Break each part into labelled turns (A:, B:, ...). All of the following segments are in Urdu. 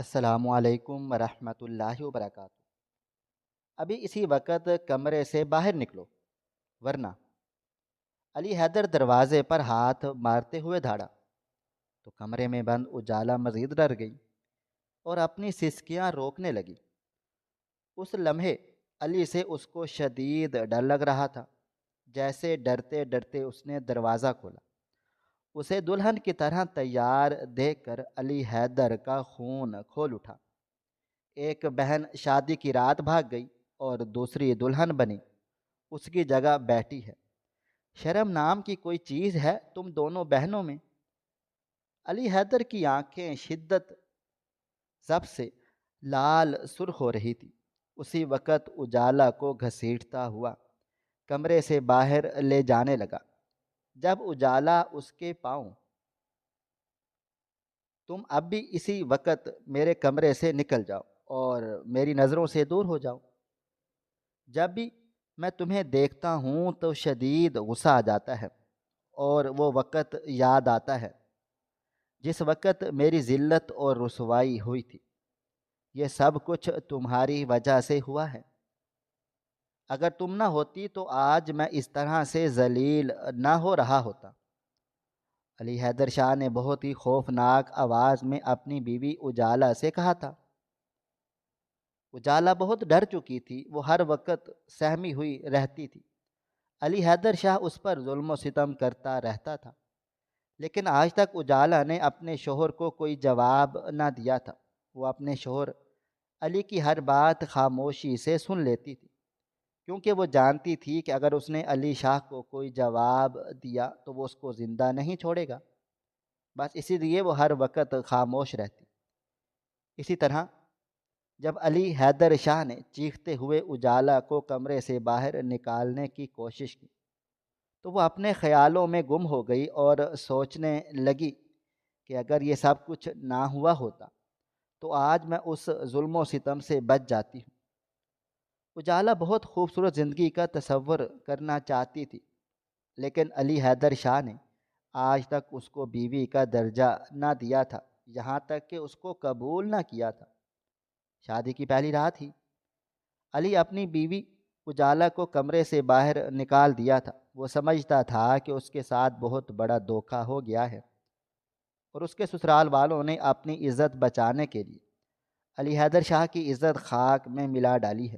A: السلام علیکم ورحمۃ اللہ وبرکاتہ۔ ابھی اسی وقت کمرے سے باہر نکلو ورنہ علی حیدر دروازے پر ہاتھ مارتے ہوئے دھاڑا تو کمرے میں بند اجالا مزید ڈر گئی اور اپنی سسکیاں روکنے لگی۔ اس لمحے علی سے اس کو شدید ڈر لگ رہا تھا، جیسے ڈرتے ڈرتے اس نے دروازہ کھولا۔ اسے دلہن کی طرح تیار دیکھ کر علی حیدر کا خون کھول اٹھا۔ ایک بہن شادی کی رات بھاگ گئی اور دوسری دلہن بنی اس کی جگہ بیٹھی ہے۔ شرم نام کی کوئی چیز ہے تم دونوں بہنوں میں؟ علی حیدر کی آنکھیں شدت ضبط سے لال سرخ ہو رہی تھی۔ اسی وقت اجالا کو گھسیٹتا ہوا کمرے سے باہر لے جانے لگا۔ جب اجالا اس کے پاؤں تم اب بھی اسی وقت میرے کمرے سے نکل جاؤ اور میری نظروں سے دور ہو جاؤ۔ جب بھی میں تمہیں دیکھتا ہوں تو شدید غصہ آ جاتا ہے، اور وہ وقت یاد آتا ہے جس وقت میری ذلت اور رسوائی ہوئی تھی۔ یہ سب کچھ تمہاری وجہ سے ہوا ہے۔ اگر تم نہ ہوتی تو آج میں اس طرح سے ذلیل نہ ہو رہا ہوتا۔ علی حیدر شاہ نے بہت ہی خوفناک آواز میں اپنی بیوی اجالا سے کہا تھا۔ اجالا بہت ڈر چکی تھی، وہ ہر وقت سہمی ہوئی رہتی تھی۔ علی حیدر شاہ اس پر ظلم و ستم کرتا رہتا تھا، لیکن آج تک اجالا نے اپنے شوہر کو کوئی جواب نہ دیا تھا۔ وہ اپنے شوہر علی کی ہر بات خاموشی سے سن لیتی تھی، کیونکہ وہ جانتی تھی کہ اگر اس نے علی شاہ کو کوئی جواب دیا تو وہ اس کو زندہ نہیں چھوڑے گا۔ بس اسی لیے وہ ہر وقت خاموش رہتی۔ اسی طرح جب علی حیدر شاہ نے چیختے ہوئے اجالا کو کمرے سے باہر نکالنے کی کوشش کی تو وہ اپنے خیالوں میں گم ہو گئی اور سوچنے لگی کہ اگر یہ سب کچھ نہ ہوا ہوتا تو آج میں اس ظلم و ستم سے بچ جاتی ہوں۔ اجالا بہت خوبصورت زندگی کا تصور کرنا چاہتی تھی، لیکن علی حیدر شاہ نے آج تک اس کو بیوی کا درجہ نہ دیا تھا، یہاں تک کہ اس کو قبول نہ کیا تھا۔ شادی کی پہلی رات ہی علی اپنی بیوی اجالا کو کمرے سے باہر نکال دیا تھا۔ وہ سمجھتا تھا کہ اس کے ساتھ بہت بڑا دھوکہ ہو گیا ہے، اور اس کے سسرال والوں نے اپنی عزت بچانے کے لیے علی حیدر شاہ کی عزت خاک میں ملا ڈالی ہے،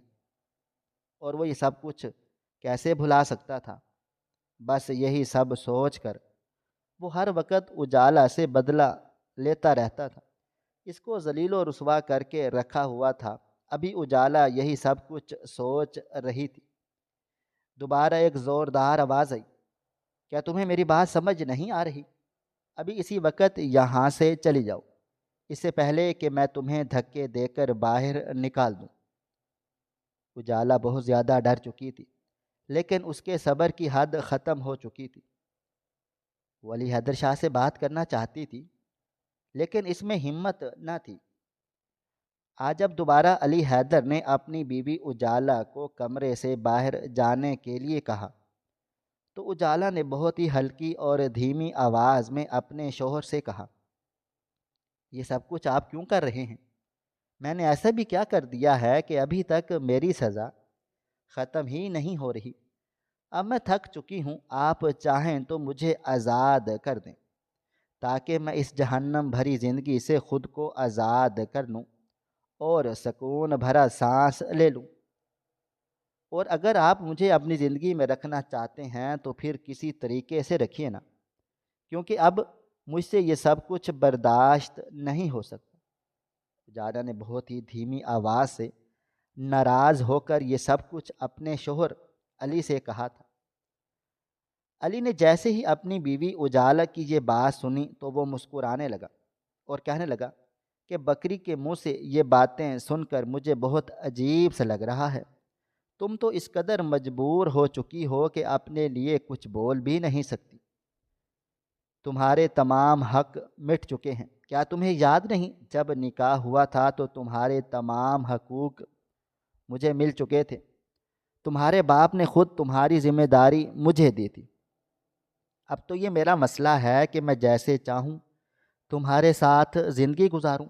A: اور وہ یہ سب کچھ کیسے بھلا سکتا تھا؟ بس یہی سب سوچ کر وہ ہر وقت اجالا سے بدلہ لیتا رہتا تھا۔ اس کو ذلیل و رسوا کر کے رکھا ہوا تھا۔ ابھی اجالا یہی سب کچھ سوچ رہی تھی، دوبارہ ایک زوردار آواز آئی، کیا تمہیں میری بات سمجھ نہیں آ رہی؟ ابھی اسی وقت یہاں سے چلی جاؤ، اس سے پہلے کہ میں تمہیں دھکے دے کر باہر نکال دوں۔ اجالا بہت زیادہ ڈر چکی تھی، لیکن اس کے صبر کی حد ختم ہو چکی تھی۔ وہ علی حیدر شاہ سے بات کرنا چاہتی تھی، لیکن اس میں ہمت نہ تھی۔ آج جب دوبارہ علی حیدر نے اپنی بیوی اجالا کو کمرے سے باہر جانے کے لیے کہا تو اجالا نے بہت ہی ہلکی اور دھیمی آواز میں اپنے شوہر سے کہا، یہ سب کچھ آپ کیوں کر رہے ہیں؟ میں نے ایسا بھی کیا کر دیا ہے کہ ابھی تک میری سزا ختم ہی نہیں ہو رہی؟ اب میں تھک چکی ہوں، آپ چاہیں تو مجھے آزاد کر دیں تاکہ میں اس جہنم بھری زندگی سے خود کو آزاد کر لوں اور سکون بھرا سانس لے لوں۔ اور اگر آپ مجھے اپنی زندگی میں رکھنا چاہتے ہیں تو پھر کسی طریقے سے رکھیے نا، کیونکہ اب مجھ سے یہ سب کچھ برداشت نہیں ہو سکتا۔ اجالا نے بہت ہی دھیمی آواز سے ناراض ہو کر یہ سب کچھ اپنے شوہر علی سے کہا تھا۔ علی نے جیسے ہی اپنی بیوی اجالا کی یہ بات سنی تو وہ مسکرانے لگا اور کہنے لگا کہ بکری کے منہ سے یہ باتیں سن کر مجھے بہت عجیب سا لگ رہا ہے۔ تم تو اس قدر مجبور ہو چکی ہو کہ اپنے لیے کچھ بول بھی نہیں سکتی۔ تمہارے تمام حق مٹ چکے ہیں۔ کیا تمہیں یاد نہیں جب نکاح ہوا تھا تو تمہارے تمام حقوق مجھے مل چکے تھے؟ تمہارے باپ نے خود تمہاری ذمہ داری مجھے دی تھی۔ اب تو یہ میرا مسئلہ ہے کہ میں جیسے چاہوں تمہارے ساتھ زندگی گزاروں۔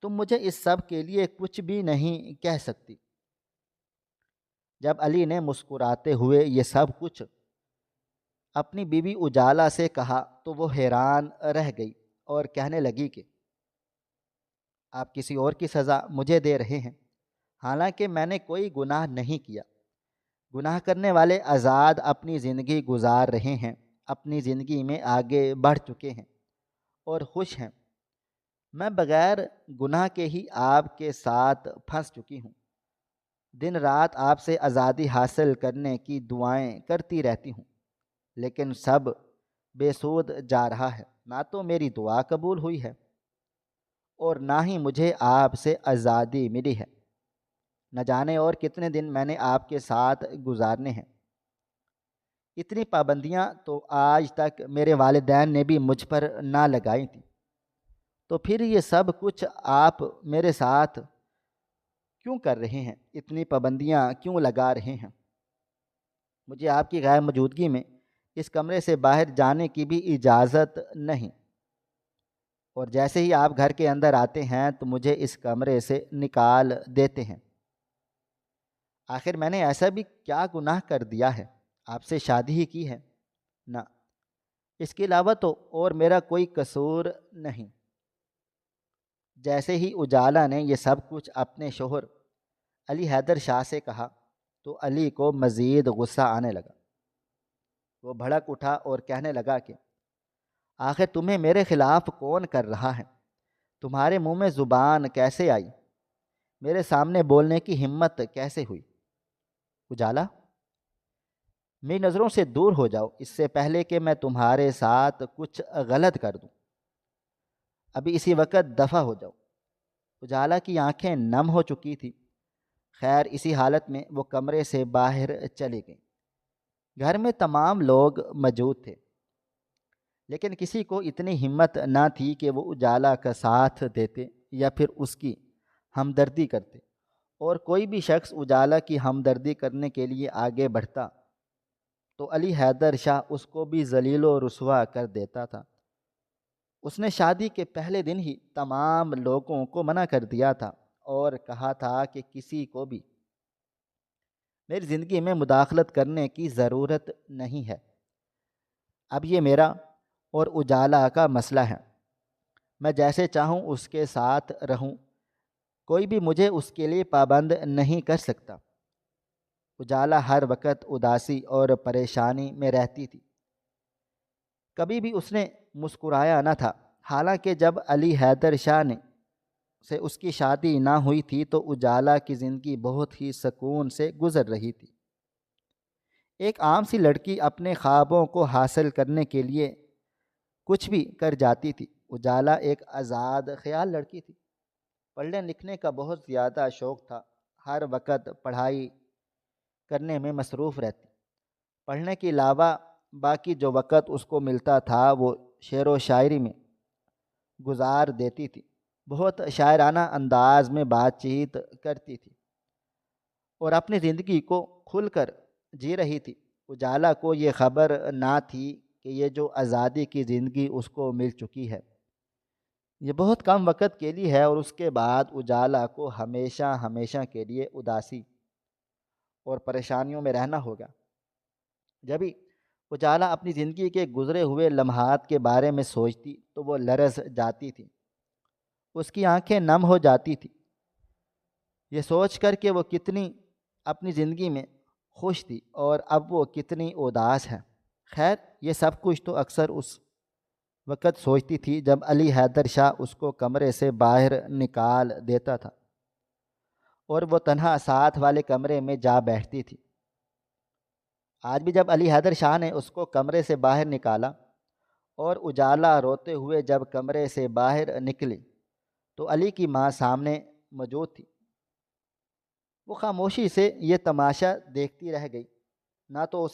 A: تم مجھے اس سب کے لیے کچھ بھی نہیں کہہ سکتی۔ جب علی نے مسکراتے ہوئے یہ سب کچھ اپنی بیوی اجالا سے کہا تو وہ حیران رہ گئی اور کہنے لگی کہ آپ کسی اور کی سزا مجھے دے رہے ہیں، حالانکہ میں نے کوئی گناہ نہیں کیا۔ گناہ کرنے والے آزاد اپنی زندگی گزار رہے ہیں، اپنی زندگی میں آگے بڑھ چکے ہیں اور خوش ہیں۔ میں بغیر گناہ کے ہی آپ کے ساتھ پھنس چکی ہوں، دن رات آپ سے آزادی حاصل کرنے کی دعائیں کرتی رہتی ہوں، لیکن سب بے سود جا رہا ہے۔ نہ تو میری دعا قبول ہوئی ہے اور نہ ہی مجھے آپ سے آزادی ملی ہے۔ نہ جانے اور کتنے دن میں نے آپ کے ساتھ گزارنے ہیں۔ اتنی پابندیاں تو آج تک میرے والدین نے بھی مجھ پر نہ لگائی تھیں، تو پھر یہ سب کچھ آپ میرے ساتھ کیوں کر رہے ہیں؟ اتنی پابندیاں کیوں لگا رہے ہیں؟ مجھے آپ کی غیر موجودگی میں اس کمرے سے باہر جانے کی بھی اجازت نہیں، اور جیسے ہی آپ گھر کے اندر آتے ہیں تو مجھے اس کمرے سے نکال دیتے ہیں۔ آخر میں نے ایسا بھی کیا گناہ کر دیا ہے؟ آپ سے شادی ہی کی ہے، نہ اس کے علاوہ تو اور میرا کوئی قصور نہیں۔ جیسے ہی اجالا نے یہ سب کچھ اپنے شوہر علی حیدر شاہ سے کہا تو علی کو مزید غصہ آنے لگا۔ وہ بھڑک اٹھا اور کہنے لگا کہ آخر تمہیں میرے خلاف کون کر رہا ہے؟ تمہارے منہ میں زبان کیسے آئی؟ میرے سامنے بولنے کی ہمت کیسے ہوئی؟ اجالا، میری نظروں سے دور ہو جاؤ، اس سے پہلے کہ میں تمہارے ساتھ کچھ غلط کر دوں۔ ابھی اسی وقت دفع ہو جاؤ۔ اجالا کی آنکھیں نم ہو چکی تھی۔ خیر، اسی حالت میں وہ کمرے سے باہر چلی گئی۔ گھر میں تمام لوگ موجود تھے، لیکن کسی کو اتنی ہمت نہ تھی کہ وہ اجالا کا ساتھ دیتے یا پھر اس کی ہمدردی کرتے، اور کوئی بھی شخص اجالا کی ہمدردی کرنے کے لیے آگے بڑھتا تو علی حیدر شاہ اس کو بھی ذلیل و رسوا کر دیتا تھا۔ اس نے شادی کے پہلے دن ہی تمام لوگوں کو منع کر دیا تھا اور کہا تھا کہ کسی کو بھی میری زندگی میں مداخلت کرنے کی ضرورت نہیں ہے۔ اب یہ میرا اور اجالا کا مسئلہ ہے، میں جیسے چاہوں اس کے ساتھ رہوں، کوئی بھی مجھے اس کے لیے پابند نہیں کر سکتا۔ اجالا ہر وقت اداسی اور پریشانی میں رہتی تھی، کبھی بھی اس نے مسکرایا نہ تھا، حالانکہ جب علی حیدر شاہ نے سے اس کی شادی نہ ہوئی تھی تو اجالا کی زندگی بہت ہی سکون سے گزر رہی تھی۔ ایک عام سی لڑکی اپنے خوابوں کو حاصل کرنے کے لیے کچھ بھی کر جاتی تھی۔ اجالا ایک آزاد خیال لڑکی تھی، پڑھنے لکھنے کا بہت زیادہ شوق تھا، ہر وقت پڑھائی کرنے میں مصروف رہتی۔ پڑھنے کے علاوہ باقی جو وقت اس کو ملتا تھا وہ شعر و شاعری میں گزار دیتی تھی۔ بہت شاعرانہ انداز میں بات چیت کرتی تھی اور اپنی زندگی کو کھل کر جی رہی تھی۔ اجالا کو یہ خبر نہ تھی کہ یہ جو آزادی کی زندگی اس کو مل چکی ہے یہ بہت کم وقت کے لیے ہے، اور اس کے بعد اجالا کو ہمیشہ ہمیشہ کے لیے اداسی اور پریشانیوں میں رہنا ہوگا۔ جبھی اجالا اپنی زندگی کے گزرے ہوئے لمحات کے بارے میں سوچتی تو وہ لرز جاتی تھی، اس کی آنکھیں نم ہو جاتی تھی، یہ سوچ کر کہ وہ کتنی اپنی زندگی میں خوش تھی اور اب وہ کتنی اداس ہے۔ خیر، یہ سب کچھ تو اکثر اس وقت سوچتی تھی جب علی حیدر شاہ اس کو کمرے سے باہر نکال دیتا تھا اور وہ تنہا ساتھ والے کمرے میں جا بیٹھتی تھی۔ آج بھی جب علی حیدر شاہ نے اس کو کمرے سے باہر نکالا اور اجالا روتے ہوئے جب کمرے سے باہر نکلی تو علی کی ماں سامنے موجود تھی۔ وہ خاموشی سے یہ تماشا دیکھتی رہ گئی، نہ تو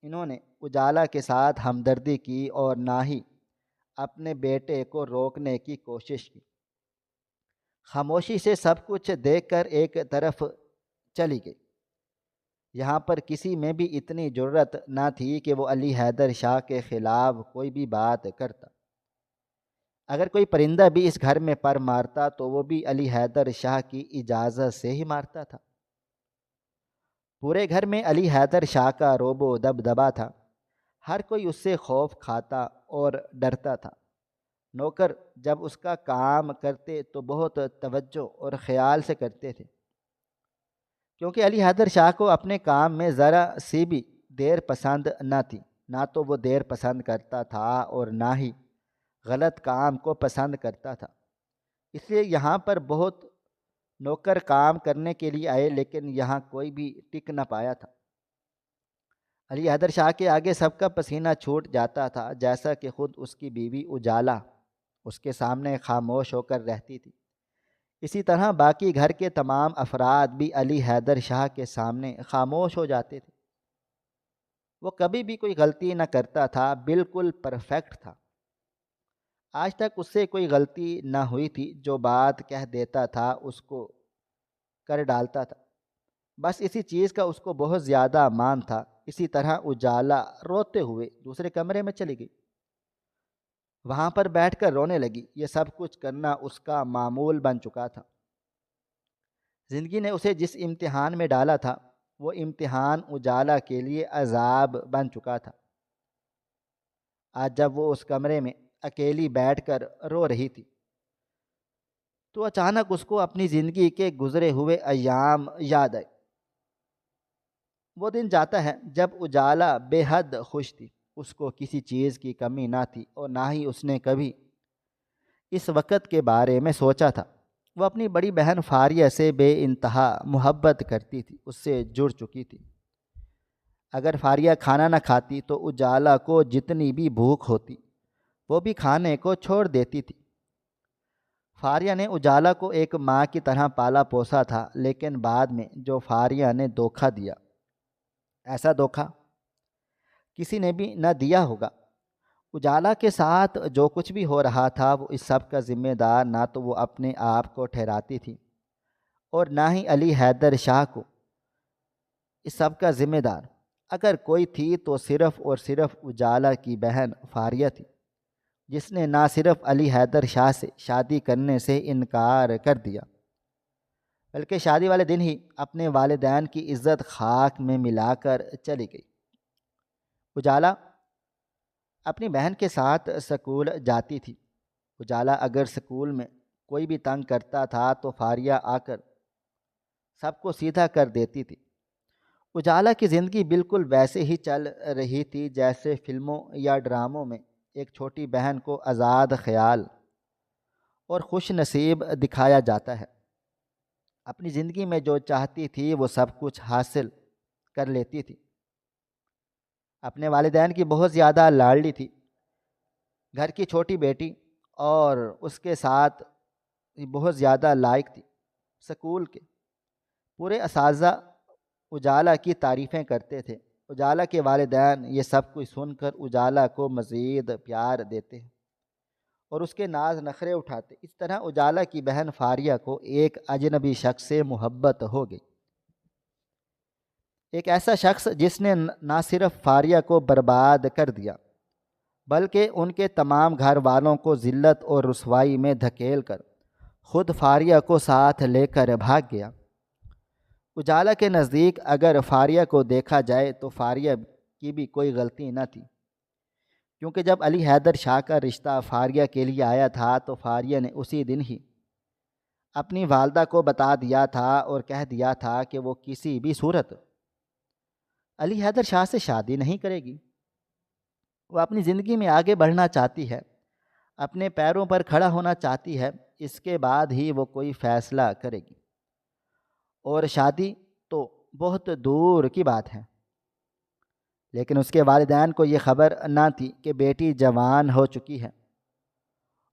A: انہوں نے اجالا کے ساتھ ہمدردی کی اور نہ ہی اپنے بیٹے کو روکنے کی کوشش کی۔ خاموشی سے سب کچھ دیکھ کر ایک طرف چلی گئی۔ یہاں پر کسی میں بھی اتنی جرأت نہ تھی کہ وہ علی حیدر شاہ کے خلاف کوئی بھی بات کرتا۔ اگر کوئی پرندہ بھی اس گھر میں پر مارتا تو وہ بھی علی حیدر شاہ کی اجازت سے ہی مارتا تھا۔ پورے گھر میں علی حیدر شاہ کا روب و دبدبا تھا، ہر کوئی اس سے خوف کھاتا اور ڈرتا تھا۔ نوکر جب اس کا کام کرتے تو بہت توجہ اور خیال سے کرتے تھے، کیونکہ علی حیدر شاہ کو اپنے کام میں ذرا سی بھی دیر پسند نہ تھی۔ نہ تو وہ دیر پسند کرتا تھا اور نہ ہی غلط کام کو پسند کرتا تھا، اس لیے یہاں پر بہت نوکر کام کرنے کے لیے آئے، لیکن یہاں کوئی بھی ٹک نہ پایا تھا۔ علی حیدر شاہ کے آگے سب کا پسینہ چھوٹ جاتا تھا، جیسا کہ خود اس کی بیوی اجالا اس کے سامنے خاموش ہو کر رہتی تھی، اسی طرح باقی گھر کے تمام افراد بھی علی حیدر شاہ کے سامنے خاموش ہو جاتے تھے۔ وہ کبھی بھی کوئی غلطی نہ کرتا تھا، بالکل پرفیکٹ تھا۔ آج تک اس سے کوئی غلطی نہ ہوئی تھی، جو بات کہہ دیتا تھا اس کو کر ڈالتا تھا، بس اسی چیز کا اس کو بہت زیادہ مان تھا۔ اسی طرح اجالا روتے ہوئے دوسرے کمرے میں چلی گئی، وہاں پر بیٹھ کر رونے لگی۔ یہ سب کچھ کرنا اس کا معمول بن چکا تھا۔ زندگی نے اسے جس امتحان میں ڈالا تھا، وہ امتحان اجالا کے لیے عذاب بن چکا تھا۔ آج جب وہ اس کمرے میں اکیلی بیٹھ کر رو رہی تھی تو اچانک اس کو اپنی زندگی کے گزرے ہوئے ایام یاد آئے۔ وہ دن جاتا ہے جب اجالا بے حد خوش تھی، اس کو کسی چیز کی کمی نہ تھی اور نہ ہی اس نے کبھی اس وقت کے بارے میں سوچا تھا۔ وہ اپنی بڑی بہن فاریہ سے بے انتہا محبت کرتی تھی، اس سے جڑ چکی تھی۔ اگر فاریہ کھانا نہ کھاتی تو اجالا کو جتنی بھی بھوک ہوتی وہ بھی کھانے کو چھوڑ دیتی تھی۔ فاریہ نے اجالا کو ایک ماں کی طرح پالا پوسا تھا، لیکن بعد میں جو فاریہ نے دھوکہ دیا، ایسا دھوکہ کسی نے بھی نہ دیا ہوگا۔ اجالا کے ساتھ جو کچھ بھی ہو رہا تھا وہ اس سب کا ذمہ دار نہ تو وہ اپنے آپ کو ٹھہراتی تھی اور نہ ہی علی حیدر شاہ کو اس سب کا ذمہ دار اگر کوئی تھی تو صرف اور صرف اجالا کی بہن فاریہ تھی، جس نے نہ صرف علی حیدر شاہ سے شادی کرنے سے انکار کر دیا بلکہ شادی والے دن ہی اپنے والدین کی عزت خاک میں ملا کر چلی گئی۔ اجالا اپنی بہن کے ساتھ سکول جاتی تھی۔ اجالا اگر سکول میں کوئی بھی تنگ کرتا تھا تو فاریہ آ کر سب کو سیدھا کر دیتی تھی۔ اجالا کی زندگی بالکل ویسے ہی چل رہی تھی جیسے فلموں یا ڈراموں میں ایک چھوٹی بہن کو آزاد خیال اور خوش نصیب دکھایا جاتا ہے۔ اپنی زندگی میں جو چاہتی تھی وہ سب کچھ حاصل کر لیتی تھی۔ اپنے والدین کی بہت زیادہ لاڈلی تھی، گھر کی چھوٹی بیٹی، اور اس کے ساتھ بہت زیادہ لائق تھی۔ سکول کے پورے اساتذہ اجالا کی تعریفیں کرتے تھے۔ اجالا کے والدین یہ سب کچھ سن کر اجالا کو مزید پیار دیتے ہیں اور اس کے ناز نخرے اٹھاتے۔ اس طرح اجالا کی بہن فاریہ کو ایک اجنبی شخص سے محبت ہو گئی، ایک ایسا شخص جس نے نہ صرف فاریہ کو برباد کر دیا بلکہ ان کے تمام گھر والوں کو ذلت اور رسوائی میں دھکیل کر خود فاریہ کو ساتھ لے کر بھاگ گیا۔ اجالا کے نزدیک اگر فاریہ کو دیکھا جائے تو فاریہ کی بھی کوئی غلطی نہ تھی، کیونکہ جب علی حیدر شاہ کا رشتہ فاریہ کے لیے آیا تھا تو فاریہ نے اسی دن ہی اپنی والدہ کو بتا دیا تھا اور کہہ دیا تھا کہ وہ کسی بھی صورت علی حیدر شاہ سے شادی نہیں کرے گی۔ وہ اپنی زندگی میں آگے بڑھنا چاہتی ہے، اپنے پیروں پر کھڑا ہونا چاہتی ہے، اس کے بعد ہی وہ کوئی فیصلہ کرے گی، اور شادی تو بہت دور کی بات ہے۔ لیکن اس کے والدین کو یہ خبر نہ تھی کہ بیٹی جوان ہو چکی ہے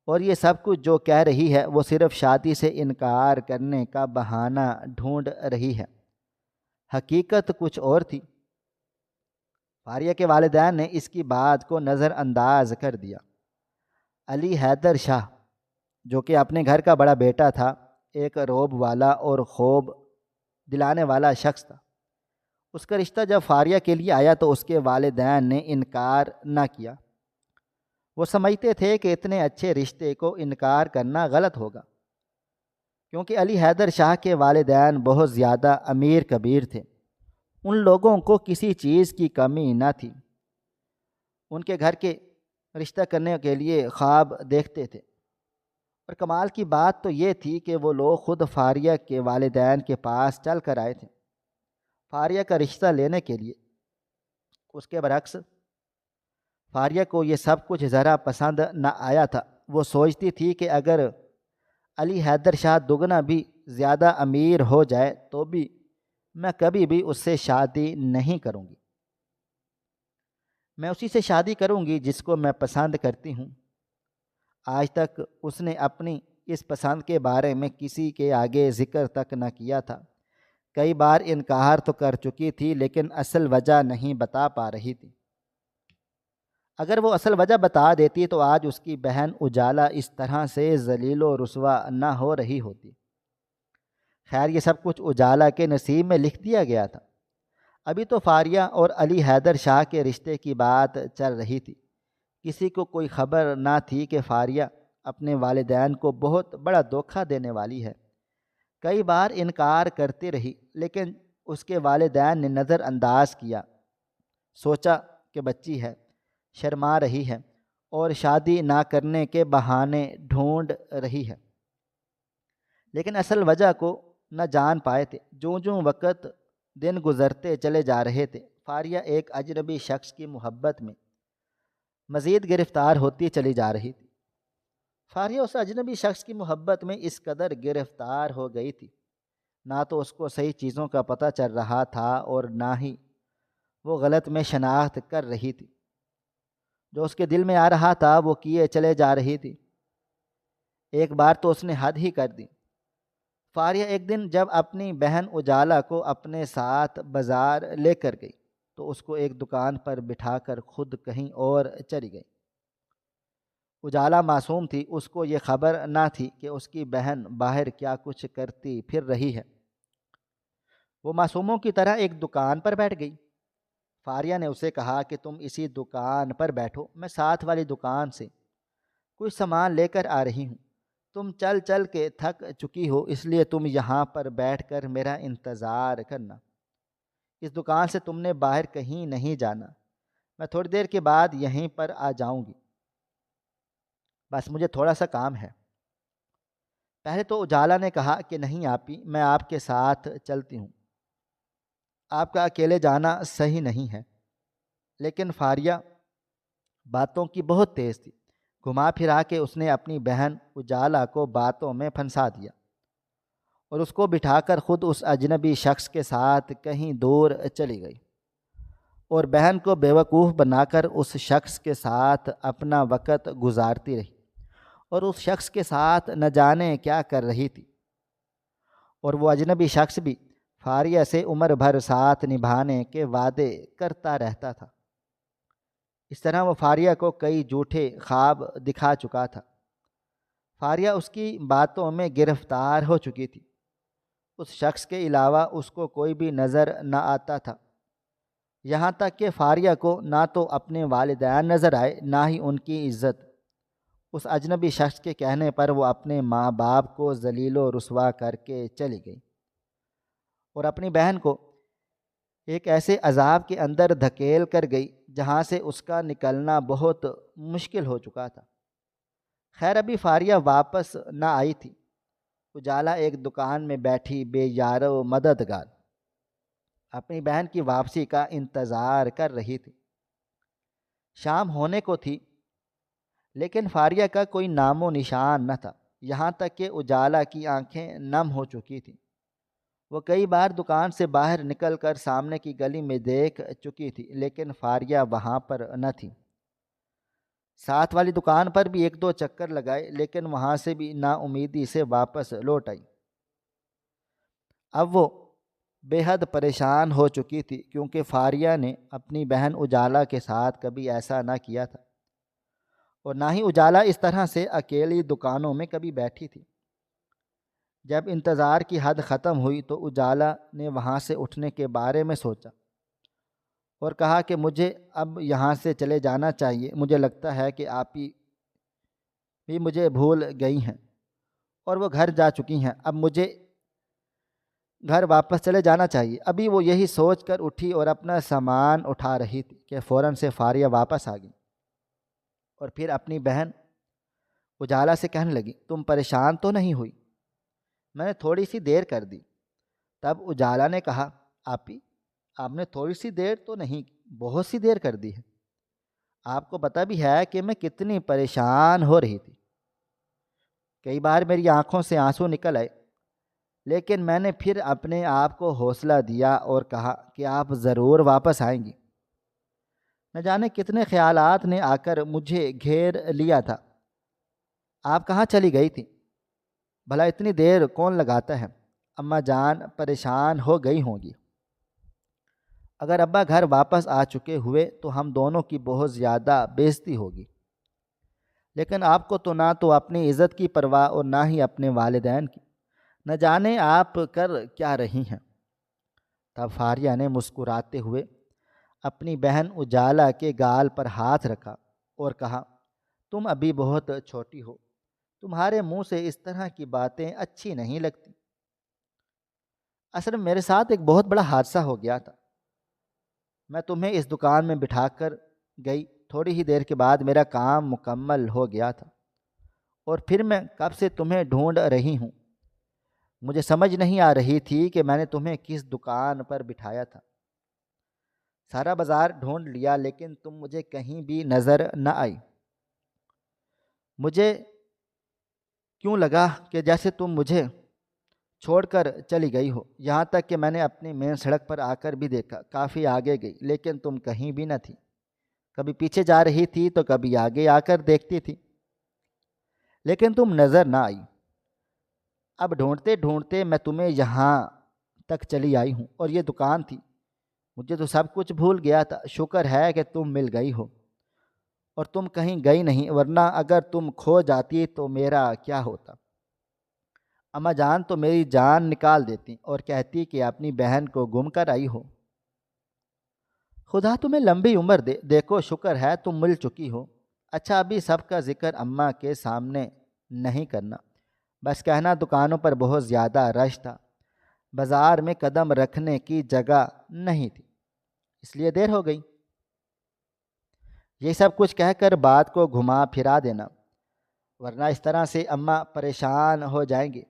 A: اور یہ سب کچھ جو کہہ رہی ہے وہ صرف شادی سے انکار کرنے کا بہانہ ڈھونڈ رہی ہے، حقیقت کچھ اور تھی۔ فاریہ کے والدین نے اس کی بات کو نظر انداز کر دیا۔ علی حیدر شاہ جو کہ اپنے گھر کا بڑا بیٹا تھا، ایک روب والا اور خوب دلانے والا شخص تھا۔ اس کا رشتہ جب فاریہ کے لیے آیا تو اس کے والدین نے انکار نہ کیا۔ وہ سمجھتے تھے کہ اتنے اچھے رشتے کو انکار کرنا غلط ہوگا، کیونکہ علی حیدر شاہ کے والدین بہت زیادہ امیر کبیر تھے۔ ان لوگوں کو کسی چیز کی کمی نہ تھی، ان کے گھر کے رشتہ کرنے کے لیے خواب دیکھتے تھے۔ اور کمال کی بات تو یہ تھی کہ وہ لوگ خود فاریہ کے والدین کے پاس چل کر آئے تھے فاریہ کا رشتہ لینے کے لیے۔ اس کے برعکس فاریہ کو یہ سب کچھ ذرا پسند نہ آیا تھا۔ وہ سوچتی تھی کہ اگر علی حیدر شاہ دگنا بھی زیادہ امیر ہو جائے تو بھی میں کبھی بھی اس سے شادی نہیں کروں گی، میں اسی سے شادی کروں گی جس کو میں پسند کرتی ہوں۔ آج تک اس نے اپنی اس پسند کے بارے میں کسی کے آگے ذکر تک نہ کیا تھا۔ کئی بار انکار تو کر چکی تھی لیکن اصل وجہ نہیں بتا پا رہی تھی۔ اگر وہ اصل وجہ بتا دیتی تو آج اس کی بہن اجالا اس طرح سے ذلیل و رسوا نہ ہو رہی ہوتی۔ خیر، یہ سب کچھ اجالا کے نصیب میں لکھ دیا گیا تھا۔ ابھی تو فاریہ اور علی حیدر شاہ کے رشتے کی بات چل رہی تھی۔ کسی کو کوئی خبر نہ تھی کہ فاریہ اپنے والدین کو بہت بڑا دھوکہ دینے والی ہے۔ کئی بار انکار کرتی رہی لیکن اس کے والدین نے نظر انداز کیا، سوچا کہ بچی ہے، شرما رہی ہے اور شادی نہ کرنے کے بہانے ڈھونڈ رہی ہے، لیکن اصل وجہ کو نہ جان پائے تھے۔ جوں جوں وقت دن گزرتے چلے جا رہے تھے، فاریہ ایک اجنبی شخص کی محبت میں مزید گرفتار ہوتی چلی جا رہی تھی۔ فاریہ اس اجنبی شخص کی محبت میں اس قدر گرفتار ہو گئی تھی، نہ تو اس کو صحیح چیزوں کا پتہ چل رہا تھا اور نہ ہی وہ غلط میں شناخت کر رہی تھی۔ جو اس کے دل میں آ رہا تھا وہ کیے چلے جا رہی تھی۔ ایک بار تو اس نے حد ہی کر دی۔ فاریہ ایک دن جب اپنی بہن اجالا کو اپنے ساتھ بازار لے کر گئی تو اس کو ایک دکان پر بٹھا کر خود کہیں اور چلی گئی۔ اجالا معصوم تھی، اس کو یہ خبر نہ تھی کہ اس کی بہن باہر کیا کچھ کرتی پھر رہی ہے۔ وہ معصوموں کی طرح ایک دکان پر بیٹھ گئی۔ فاریہ نے اسے کہا کہ تم اسی دکان پر بیٹھو، میں ساتھ والی دکان سے کچھ سامان لے کر آ رہی ہوں۔ تم چل چل کے تھک چکی ہو، اس لیے تم یہاں پر بیٹھ کر میرا انتظار کرنا۔ اس دکان سے تم نے باہر کہیں نہیں جانا، میں تھوڑی دیر کے بعد یہیں پر آ جاؤں گی، بس مجھے تھوڑا سا کام ہے۔ پہلے تو اجالا نے کہا کہ نہیں آپی، میں آپ کے ساتھ چلتی ہوں، آپ کا اکیلے جانا صحیح نہیں ہے۔ لیکن فاریہ باتوں کی بہت تیز تھی، گھما پھرا کے اس نے اپنی بہن اجالا کو باتوں میں پھنسا دیا اور اس کو بٹھا کر خود اس اجنبی شخص کے ساتھ کہیں دور چلی گئی اور بہن کو بیوقوف بنا کر اس شخص کے ساتھ اپنا وقت گزارتی رہی اور اس شخص کے ساتھ نہ جانے کیا کر رہی تھی۔ اور وہ اجنبی شخص بھی فاریہ سے عمر بھر ساتھ نبھانے کے وعدے کرتا رہتا تھا۔ اس طرح وہ فاریہ کو کئی جھوٹے خواب دکھا چکا تھا۔ فاریہ اس کی باتوں میں گرفتار ہو چکی تھی۔ اس شخص کے علاوہ اس کو کوئی بھی نظر نہ آتا تھا، یہاں تک کہ فاریہ کو نہ تو اپنے والدین نظر آئے نہ ہی ان کی عزت۔ اس اجنبی شخص کے کہنے پر وہ اپنے ماں باپ کو ذلیل و رسوا کر کے چلی گئی اور اپنی بہن کو ایک ایسے عذاب کے اندر دھکیل کر گئی جہاں سے اس کا نکلنا بہت مشکل ہو چکا تھا۔ خیر، ابھی فاریہ واپس نہ آئی تھی۔ اجالا ایک دکان میں بیٹھی بے یار و مددگار اپنی بہن کی واپسی کا انتظار کر رہی تھی۔ شام ہونے کو تھی لیکن فاریہ کا کوئی نام و نشان نہ تھا، یہاں تک کہ اجالا کی آنکھیں نم ہو چکی تھیں۔ وہ کئی بار دکان سے باہر نکل کر سامنے کی گلی میں دیکھ چکی تھی لیکن فاریہ وہاں پر نہ تھی۔ ساتھ والی دکان پر بھی ایک دو چکر لگائے لیکن وہاں سے بھی نا امیدی سے واپس لوٹ آئی۔ اب وہ بے حد پریشان ہو چکی تھی کیونکہ فاریہ نے اپنی بہن اجالا کے ساتھ کبھی ایسا نہ کیا تھا اور نہ ہی اجالا اس طرح سے اکیلی دکانوں میں کبھی بیٹھی تھی۔ جب انتظار کی حد ختم ہوئی تو اجالا نے وہاں سے اٹھنے کے بارے میں سوچا اور کہا کہ مجھے اب یہاں سے چلے جانا چاہیے، مجھے لگتا ہے کہ آپ ہی بھی مجھے بھول گئی ہیں اور وہ گھر جا چکی ہیں، اب مجھے گھر واپس چلے جانا چاہیے۔ ابھی وہ یہی سوچ کر اٹھی اور اپنا سامان اٹھا رہی تھی کہ فوراً سے فاریہ واپس آ گئی اور پھر اپنی بہن اجالا سے کہنے لگی، تم پریشان تو نہیں ہوئی؟ میں نے تھوڑی سی دیر کر دی۔ تب اجالا نے کہا، آپی آپ نے تھوڑی سی دیر تو نہیں، بہت سی دیر کر دی ہے۔ آپ کو پتہ بھی ہے کہ میں کتنی پریشان ہو رہی تھی، کئی بار میری آنکھوں سے آنسو نکل آئے، لیکن میں نے پھر اپنے آپ کو حوصلہ دیا اور کہا کہ آپ ضرور واپس آئیں گی۔ نہ جانے کتنے خیالات نے آ کر مجھے گھیر لیا تھا۔ آپ کہاں چلی گئی تھی؟ بھلا اتنی دیر کون لگاتا ہے؟ اماں جان پریشان ہو گئی ہوں گی۔ اگر ابا گھر واپس آ چکے ہوئے تو ہم دونوں کی بہت زیادہ بے عزتی ہوگی، لیکن آپ کو تو نہ تو اپنی عزت کی پرواہ اور نہ ہی اپنے والدین کی، نہ جانے آپ کر کیا رہی ہیں۔ تب فاریہ نے مسکراتے ہوئے اپنی بہن اجالا کے گال پر ہاتھ رکھا اور کہا، تم ابھی بہت چھوٹی ہو، تمہارے منہ سے اس طرح کی باتیں اچھی نہیں لگتی۔ اصل میں میرے ساتھ ایک بہت بڑا حادثہ ہو گیا تھا۔ میں تمہیں اس دکان میں بٹھا کر گئی، تھوڑی ہی دیر کے بعد میرا کام مکمل ہو گیا تھا اور پھر میں کب سے تمہیں ڈھونڈ رہی ہوں۔ مجھے سمجھ نہیں آ رہی تھی کہ میں نے تمہیں کس دکان پر بٹھایا تھا۔ سارا بازار ڈھونڈ لیا لیکن تم مجھے کہیں بھی نظر نہ آئی۔ مجھے کیوں لگا کہ جیسے تم مجھے چھوڑ کر چلی گئی ہو، یہاں تک کہ میں نے اپنی مین سڑک پر آ کر بھی دیکھا، کافی آگے گئی لیکن تم کہیں بھی نہ تھی۔ کبھی پیچھے جا رہی تھی تو کبھی آگے آ کر دیکھتی تھی، لیکن تم نظر نہ آئی۔ اب ڈھونڈتے ڈھونڈتے میں تمہیں یہاں تک چلی آئی ہوں اور یہ دکان تھی، مجھے تو سب کچھ بھول گیا تھا۔ شکر ہے کہ تم مل گئی ہو اور تم کہیں گئی نہیں، ورنہ اگر تم کھو جاتی تو میرا کیا ہوتا؟ اماں جان تو میری جان نکال دیتی اور کہتی کہ اپنی بہن کو گم کر آئی ہو۔ خدا تمہیں لمبی عمر دے، دیکھو شکر ہے تم مل چکی ہو۔ اچھا ابھی سب کا ذکر اماں کے سامنے نہیں کرنا، بس کہنا دکانوں پر بہت زیادہ رش تھا، بازار میں قدم رکھنے کی جگہ نہیں تھی، اس لیے دیر ہو گئی۔ یہ سب کچھ کہہ کر بات کو گھما پھرا دینا، ورنہ اس طرح سے اماں پریشان ہو جائیں گے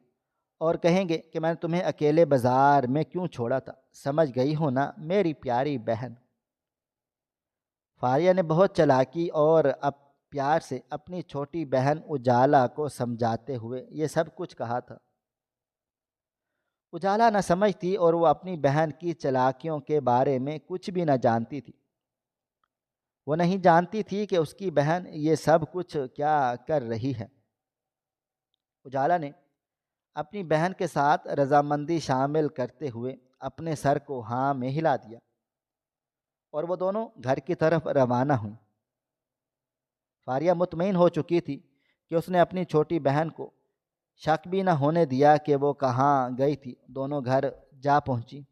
A: اور کہیں گے کہ میں نے تمہیں اکیلے بازار میں کیوں چھوڑا تھا۔ سمجھ گئی ہو نا میری پیاری بہن؟ فاریہ نے بہت چالاکی اور پیار سے اپنی چھوٹی بہن اجالا کو سمجھاتے ہوئے یہ سب کچھ کہا تھا۔ اجالا نہ سمجھتی اور وہ اپنی بہن کی چالاکیوں کے بارے میں کچھ بھی نہ جانتی تھی۔ وہ نہیں جانتی تھی کہ اس کی بہن یہ سب کچھ کیا کر رہی ہے۔ اجالا نے اپنی بہن کے ساتھ رضامندی شامل کرتے ہوئے اپنے سر کو ہاں میں ہلا دیا اور وہ دونوں گھر کی طرف روانہ ہوئیں۔ فاریہ مطمئن ہو چکی تھی کہ اس نے اپنی چھوٹی بہن کو شک بھی نہ ہونے دیا کہ وہ کہاں گئی تھی۔ دونوں گھر جا پہنچی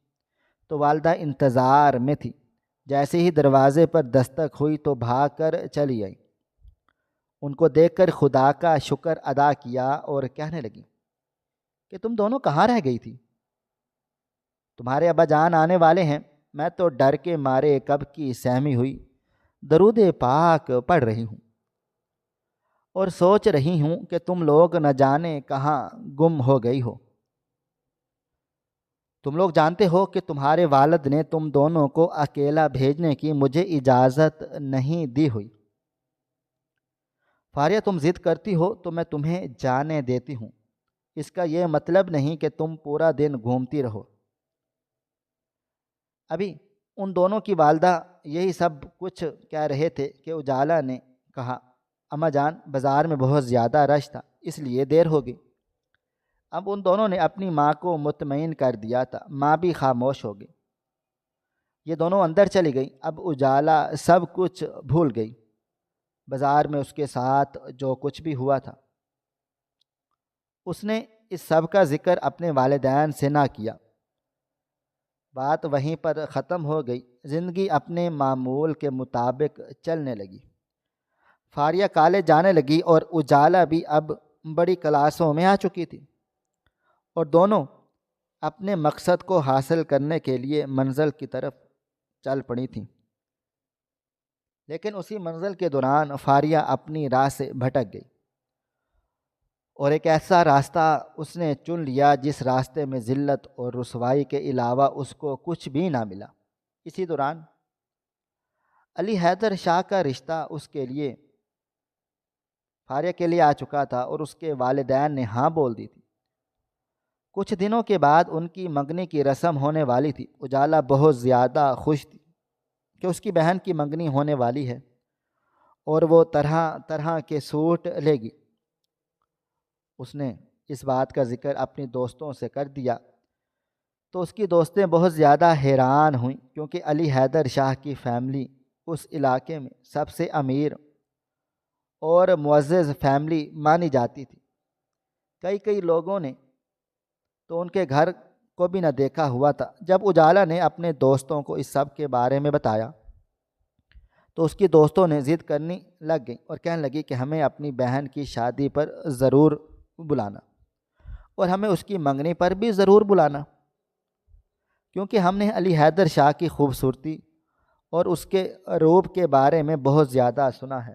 A: تو والدہ انتظار میں تھی۔ جیسے ہی دروازے پر دستک ہوئی تو بھاگ کر چلی آئی۔ ان کو دیکھ کر خدا کا شکر ادا کیا اور کہنے لگی کہ تم دونوں کہاں رہ گئی تھی؟ تمہارے ابا جان آنے والے ہیں، میں تو ڈر کے مارے کب کی سہمی ہوئی درود پاک پڑھ رہی ہوں اور سوچ رہی ہوں کہ تم لوگ نہ جانے کہاں گم ہو گئی ہو۔ تم لوگ جانتے ہو کہ تمہارے والد نے تم دونوں کو اکیلا بھیجنے کی مجھے اجازت نہیں دی ہوئی۔ فاریہ تم ضد کرتی ہو تو میں تمہیں جانے دیتی ہوں، اس کا یہ مطلب نہیں کہ تم پورا دن گھومتی رہو۔ ابھی ان دونوں کی والدہ یہی سب کچھ کہہ رہے تھے کہ اجالا نے کہا، اماں جان بازار میں بہت زیادہ رش تھا اس لیے دیر ہو گئی۔ اب ان دونوں نے اپنی ماں کو مطمئن کر دیا تھا، ماں بھی خاموش ہو گئی۔ یہ دونوں اندر چلی گئی۔ اب اجالا سب کچھ بھول گئی، بازار میں اس کے ساتھ جو کچھ بھی ہوا تھا۔ اس نے اس سب کا ذکر اپنے والدین سے نہ کیا۔ بات وہیں پر ختم ہو گئی۔ زندگی اپنے معمول کے مطابق چلنے لگی۔ فاریہ کالج جانے لگی اور اجالا بھی اب بڑی کلاسوں میں آ چکی تھی، اور دونوں اپنے مقصد کو حاصل کرنے کے لیے منزل کی طرف چل پڑی تھیں۔ لیکن اسی منزل کے دوران فاریہ اپنی راہ سے بھٹک گئی، اور ایک ایسا راستہ اس نے چن لیا جس راستے میں ذلت اور رسوائی کے علاوہ اس کو کچھ بھی نہ ملا۔ اسی دوران علی حیدر شاہ کا رشتہ اس کے لیے فاریہ کے لیے آ چکا تھا، اور اس کے والدین نے ہاں بول دی تھی۔ کچھ دنوں کے بعد ان کی منگنی کی رسم ہونے والی تھی۔ اجالا بہت زیادہ خوش تھی کہ اس کی بہن کی منگنی ہونے والی ہے، اور وہ طرح طرح کے سوٹ لے گی۔ اس نے اس بات کا ذکر اپنی دوستوں سے کر دیا تو اس کی دوستیں بہت زیادہ حیران ہوئیں، کیونکہ علی حیدر شاہ کی فیملی اس علاقے میں سب سے امیر اور معزز فیملی مانی جاتی تھی۔ کئی لوگوں نے تو ان کے گھر کو بھی نہ دیکھا ہوا تھا۔ جب اجالا نے اپنے دوستوں کو اس سب کے بارے میں بتایا تو اس کی دوستوں نے ضد کرنی لگ گئیں اور کہنے لگی کہ ہمیں اپنی بہن کی شادی پر ضرور بلانا، اور ہمیں اس کی منگنی پر بھی ضرور بلانا، کیونکہ ہم نے علی حیدر شاہ کی خوبصورتی اور اس کے روپ کے بارے میں بہت زیادہ سنا ہے۔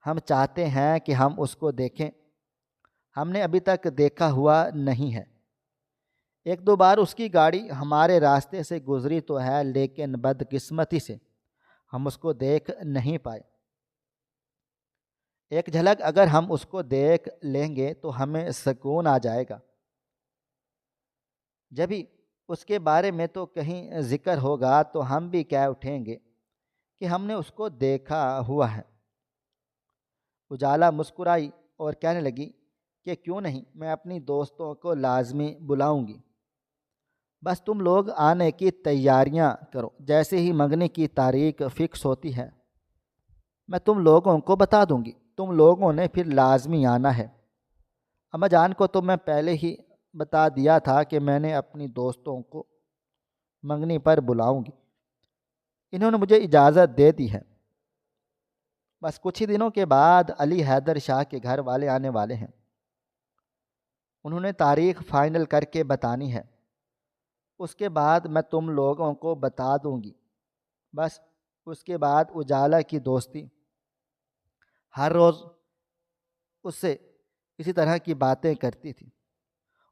A: ہم چاہتے ہیں کہ ہم اس کو دیکھیں، ہم نے ابھی تک دیکھا ہوا نہیں ہے۔ ایک دو بار اس کی گاڑی ہمارے راستے سے گزری تو ہے، لیکن بدقسمتی سے ہم اس کو دیکھ نہیں پائے۔ ایک جھلک اگر ہم اس کو دیکھ لیں گے تو ہمیں سکون آ جائے گا۔ جبھی اس کے بارے میں تو کہیں ذکر ہوگا تو ہم بھی کہہ اٹھیں گے کہ ہم نے اس کو دیکھا ہوا ہے۔ اجالا مسکرائی اور کہنے لگی کہ کیوں نہیں، میں اپنی دوستوں کو لازمی بلاؤں گی، بس تم لوگ آنے کی تیاریاں کرو۔ جیسے ہی منگنی کی تاریخ فکس ہوتی ہے میں تم لوگوں کو بتا دوں گی، تم لوگوں نے پھر لازمی آنا ہے۔ اما جان کو تو میں پہلے ہی بتا دیا تھا کہ میں نے اپنی دوستوں کو منگنی پر بلاؤں گی، انہوں نے مجھے اجازت دے دی ہے۔ بس کچھ ہی دنوں کے بعد علی حیدر شاہ کے گھر والے آنے والے ہیں، انہوں نے تاریخ فائنل کر کے بتانی ہے، اس کے بعد میں تم لوگوں کو بتا دوں گی۔ بس اس کے بعد اجالا کی دوستی ہر روز اس سے اسی طرح کی باتیں کرتی تھی،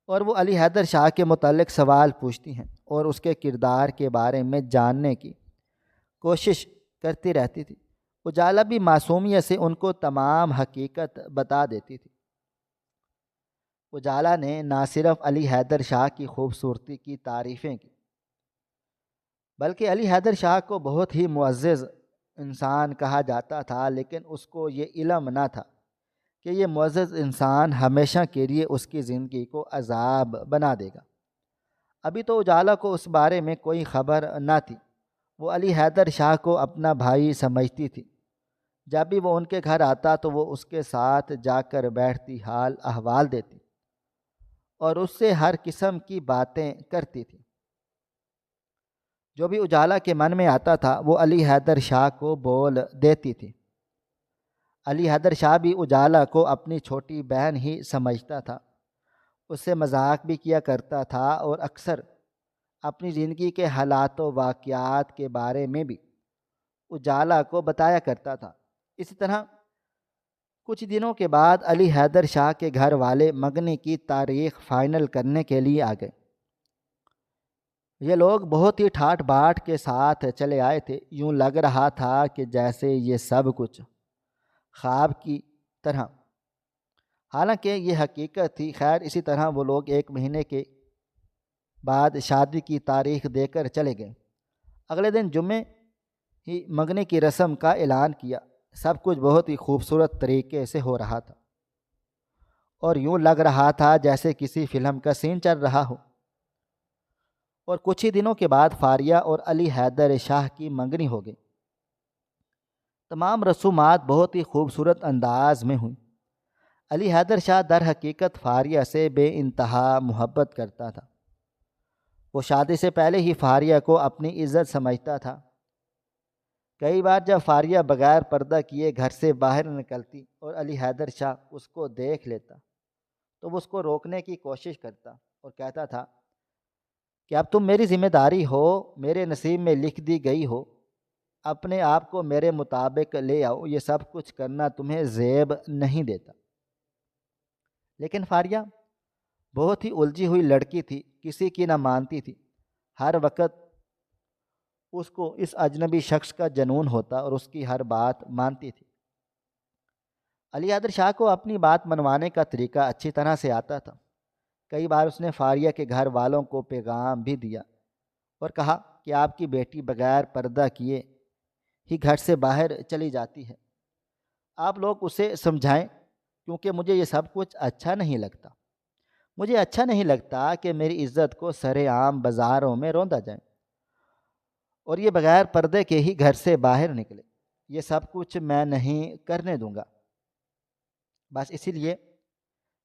A: اور وہ علی حیدر شاہ کے متعلق سوال پوچھتی ہیں اور اس کے کردار کے بارے میں جاننے کی کوشش کرتی رہتی تھی۔ اجالا بھی معصومیت سے ان کو تمام حقیقت بتا دیتی تھی۔ اجالا نے نہ صرف علی حیدر شاہ کی خوبصورتی کی تعریفیں کی، بلکہ علی حیدر شاہ کو بہت ہی معزز انسان کہا جاتا تھا، لیکن اس کو یہ علم نہ تھا کہ یہ معزز انسان ہمیشہ کے لیے اس کی زندگی کو عذاب بنا دے گا۔ ابھی تو اجالا کو اس بارے میں کوئی خبر نہ تھی۔ وہ علی حیدر شاہ کو اپنا بھائی سمجھتی تھی۔ جب بھی وہ ان کے گھر آتا تو وہ اس کے ساتھ جا کر بیٹھتی، حال احوال دیتی اور اس سے ہر قسم کی باتیں کرتی تھی۔ جو بھی اجالا کے من میں آتا تھا وہ علی حیدر شاہ کو بول دیتی تھی۔ علی حیدر شاہ بھی اجالا کو اپنی چھوٹی بہن ہی سمجھتا تھا، اس سے مذاق بھی کیا کرتا تھا، اور اکثر اپنی زندگی کے حالات و واقعات کے بارے میں بھی اجالا کو بتایا کرتا تھا۔ اسی طرح کچھ دنوں کے بعد علی حیدر شاہ کے گھر والے منگنی کی تاریخ فائنل کرنے کے لیے آ گئے۔ یہ لوگ بہت ہی ٹھاٹ باٹ کے ساتھ چلے آئے تھے، یوں لگ رہا تھا کہ جیسے یہ سب کچھ خواب کی طرح، حالانکہ یہ حقیقت تھی۔ خیر، اسی طرح وہ لوگ 1 مہینے کے بعد شادی کی تاریخ دے کر چلے گئے۔ اگلے دن جمعے ہی منگنی کی رسم کا اعلان کیا۔ سب کچھ بہت ہی خوبصورت طریقے سے ہو رہا تھا، اور یوں لگ رہا تھا جیسے کسی فلم کا سین چل رہا ہو۔ اور کچھ ہی دنوں کے بعد فاریہ اور علی حیدر شاہ کی منگنی ہو گئی۔ تمام رسومات بہت ہی خوبصورت انداز میں ہوئیں۔ علی حیدر شاہ در حقیقت فاریہ سے بے انتہا محبت کرتا تھا۔ وہ شادی سے پہلے ہی فاریہ کو اپنی عزت سمجھتا تھا۔ کئی بار جب فاریہ بغیر پردہ کیے گھر سے باہر نکلتی اور علی حیدر شاہ اس کو دیکھ لیتا تو وہ اس کو روکنے کی کوشش کرتا اور کہتا تھا کہ اب تم میری ذمہ داری ہو، میرے نصیب میں لکھ دی گئی ہو، اپنے آپ کو میرے مطابق لے آؤ، یہ سب کچھ کرنا تمہیں زیب نہیں دیتا۔ لیکن فاریہ بہت ہی الجھی ہوئی لڑکی تھی، کسی کی نہ مانتی تھی۔ ہر وقت اس کو اس اجنبی شخص کا جنون ہوتا اور اس کی ہر بات مانتی تھی۔ علی حیدر شاہ کو اپنی بات منوانے کا طریقہ اچھی طرح سے آتا تھا۔ کئی بار اس نے فاریہ کے گھر والوں کو پیغام بھی دیا اور کہا کہ آپ کی بیٹی بغیر پردہ کیے ہی گھر سے باہر چلی جاتی ہے، آپ لوگ اسے سمجھائیں، کیونکہ مجھے یہ سب کچھ اچھا نہیں لگتا۔ مجھے اچھا نہیں لگتا کہ میری عزت کو سر عام بازاروں میں روندا جائے اور یہ بغیر پردے کے ہی گھر سے باہر نکلے۔ یہ سب کچھ میں نہیں کرنے دوں گا۔ بس اسی لیے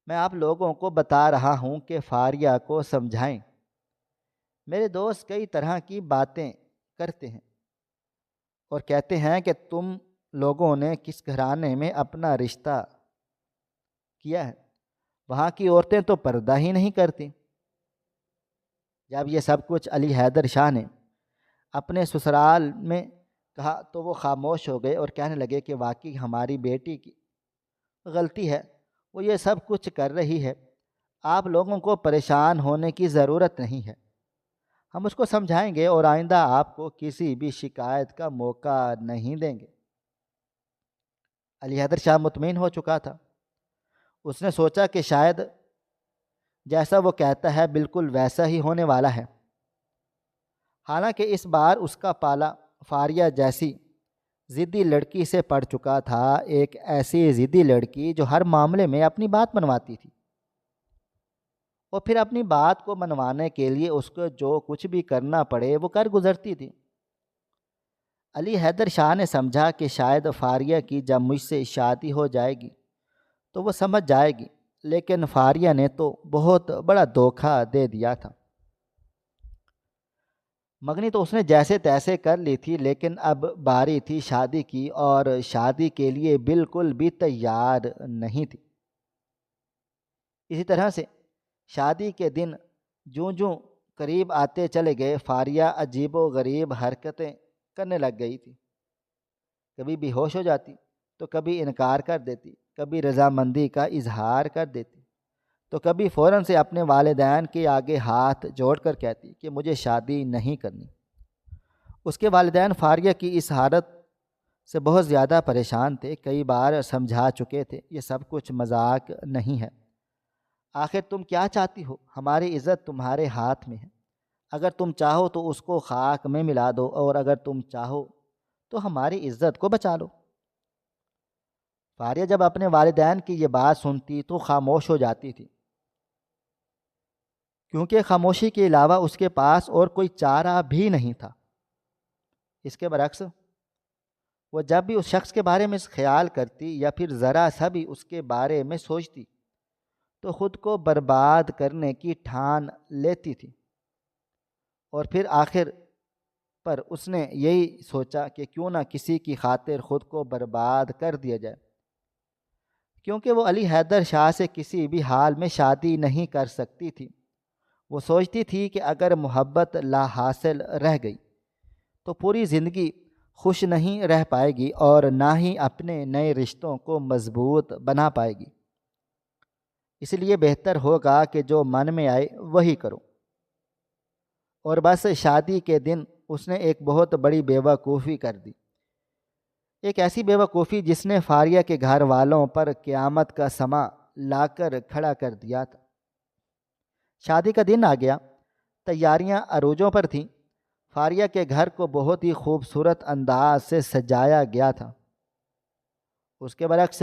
A: میں آپ لوگوں کو بتا رہا ہوں کہ فاریہ کو سمجھائیں۔ میرے دوست کئی طرح کی باتیں کرتے ہیں اور کہتے ہیں کہ تم لوگوں نے کس گھرانے میں اپنا رشتہ کیا ہے، وہاں کی عورتیں تو پردہ ہی نہیں کرتی۔ جب یہ سب کچھ علی حیدر شاہ نے اپنے سسرال میں کہا تو وہ خاموش ہو گئے اور کہنے لگے کہ واقعی ہماری بیٹی کی غلطی ہے، وہ یہ سب کچھ کر رہی ہے، آپ لوگوں کو پریشان ہونے کی ضرورت نہیں ہے، ہم اس کو سمجھائیں گے اور آئندہ آپ کو کسی بھی شکایت کا موقع نہیں دیں گے۔ علی حیدر شاہ مطمئن ہو چکا تھا۔ اس نے سوچا کہ شاید جیسا وہ کہتا ہے بالکل ویسا ہی ہونے والا ہے۔ حالانکہ اس بار اس کا پالا فاریہ جیسی ضدی لڑکی سے پڑ چکا تھا، ایک ایسی ضدی لڑکی جو ہر معاملے میں اپنی بات منواتی تھی اور پھر اپنی بات کو منوانے کے لیے اس کو جو کچھ بھی کرنا پڑے وہ کر گزرتی تھی۔ علی حیدر شاہ نے سمجھا کہ شاید فاریہ کی جب مجھ سے شادی ہو جائے گی تو وہ سمجھ جائے گی، لیکن فاریہ نے تو بہت بڑا دھوکہ دے دیا تھا۔ منگنی تو اس نے جیسے تیسے کر لی تھی، لیکن اب باری تھی شادی کی اور شادی کے لیے بالکل بھی تیار نہیں تھی۔ اسی طرح سے شادی کے دن جوں جوں قریب آتے چلے گئے، فاریہ عجیب و غریب حرکتیں کرنے لگ گئی تھی۔ کبھی بے ہوش ہو جاتی تو کبھی انکار کر دیتی، کبھی رضامندی کا اظہار کر دیتی تو کبھی فوراً سے اپنے والدین کے آگے ہاتھ جوڑ کر کہتی کہ مجھے شادی نہیں کرنی۔ اس کے والدین فاریہ کی اس حالت سے بہت زیادہ پریشان تھے، کئی بار سمجھا چکے تھے یہ سب کچھ مذاق نہیں ہے، آخر تم کیا چاہتی ہو، ہماری عزت تمہارے ہاتھ میں ہے، اگر تم چاہو تو اس کو خاک میں ملا دو اور اگر تم چاہو تو ہماری عزت کو بچا لو۔ فاریہ جب اپنے والدین کی یہ بات سنتی تو خاموش ہو جاتی تھی، کیونکہ خاموشی کے علاوہ اس کے پاس اور کوئی چارہ بھی نہیں تھا۔ اس کے برعکس وہ جب بھی اس شخص کے بارے میں خیال کرتی یا پھر ذرا سا بھی اس کے بارے میں سوچتی تو خود کو برباد کرنے کی ٹھان لیتی تھی، اور پھر آخر پر اس نے یہی سوچا کہ کیوں نہ کسی کی خاطر خود کو برباد کر دیا جائے، کیونکہ وہ علی حیدر شاہ سے کسی بھی حال میں شادی نہیں کر سکتی تھی۔ وہ سوچتی تھی کہ اگر محبت لا حاصل رہ گئی تو پوری زندگی خوش نہیں رہ پائے گی اور نہ ہی اپنے نئے رشتوں کو مضبوط بنا پائے گی۔ اس لیے بہتر ہوگا کہ جو من میں آئے وہی کرو۔ اور بس شادی کے دن اس نے ایک بہت بڑی بیوقوفی کر دی، ایک ایسی بیوقوفی جس نے فاریہ کے گھر والوں پر قیامت کا سماں لا کر کھڑا کر دیا تھا۔ شادی کا دن آ گیا، تیاریاں عروجوں پر تھیں۔ فاریہ کے گھر کو بہت ہی خوبصورت انداز سے سجایا گیا تھا۔ اس کے برعکس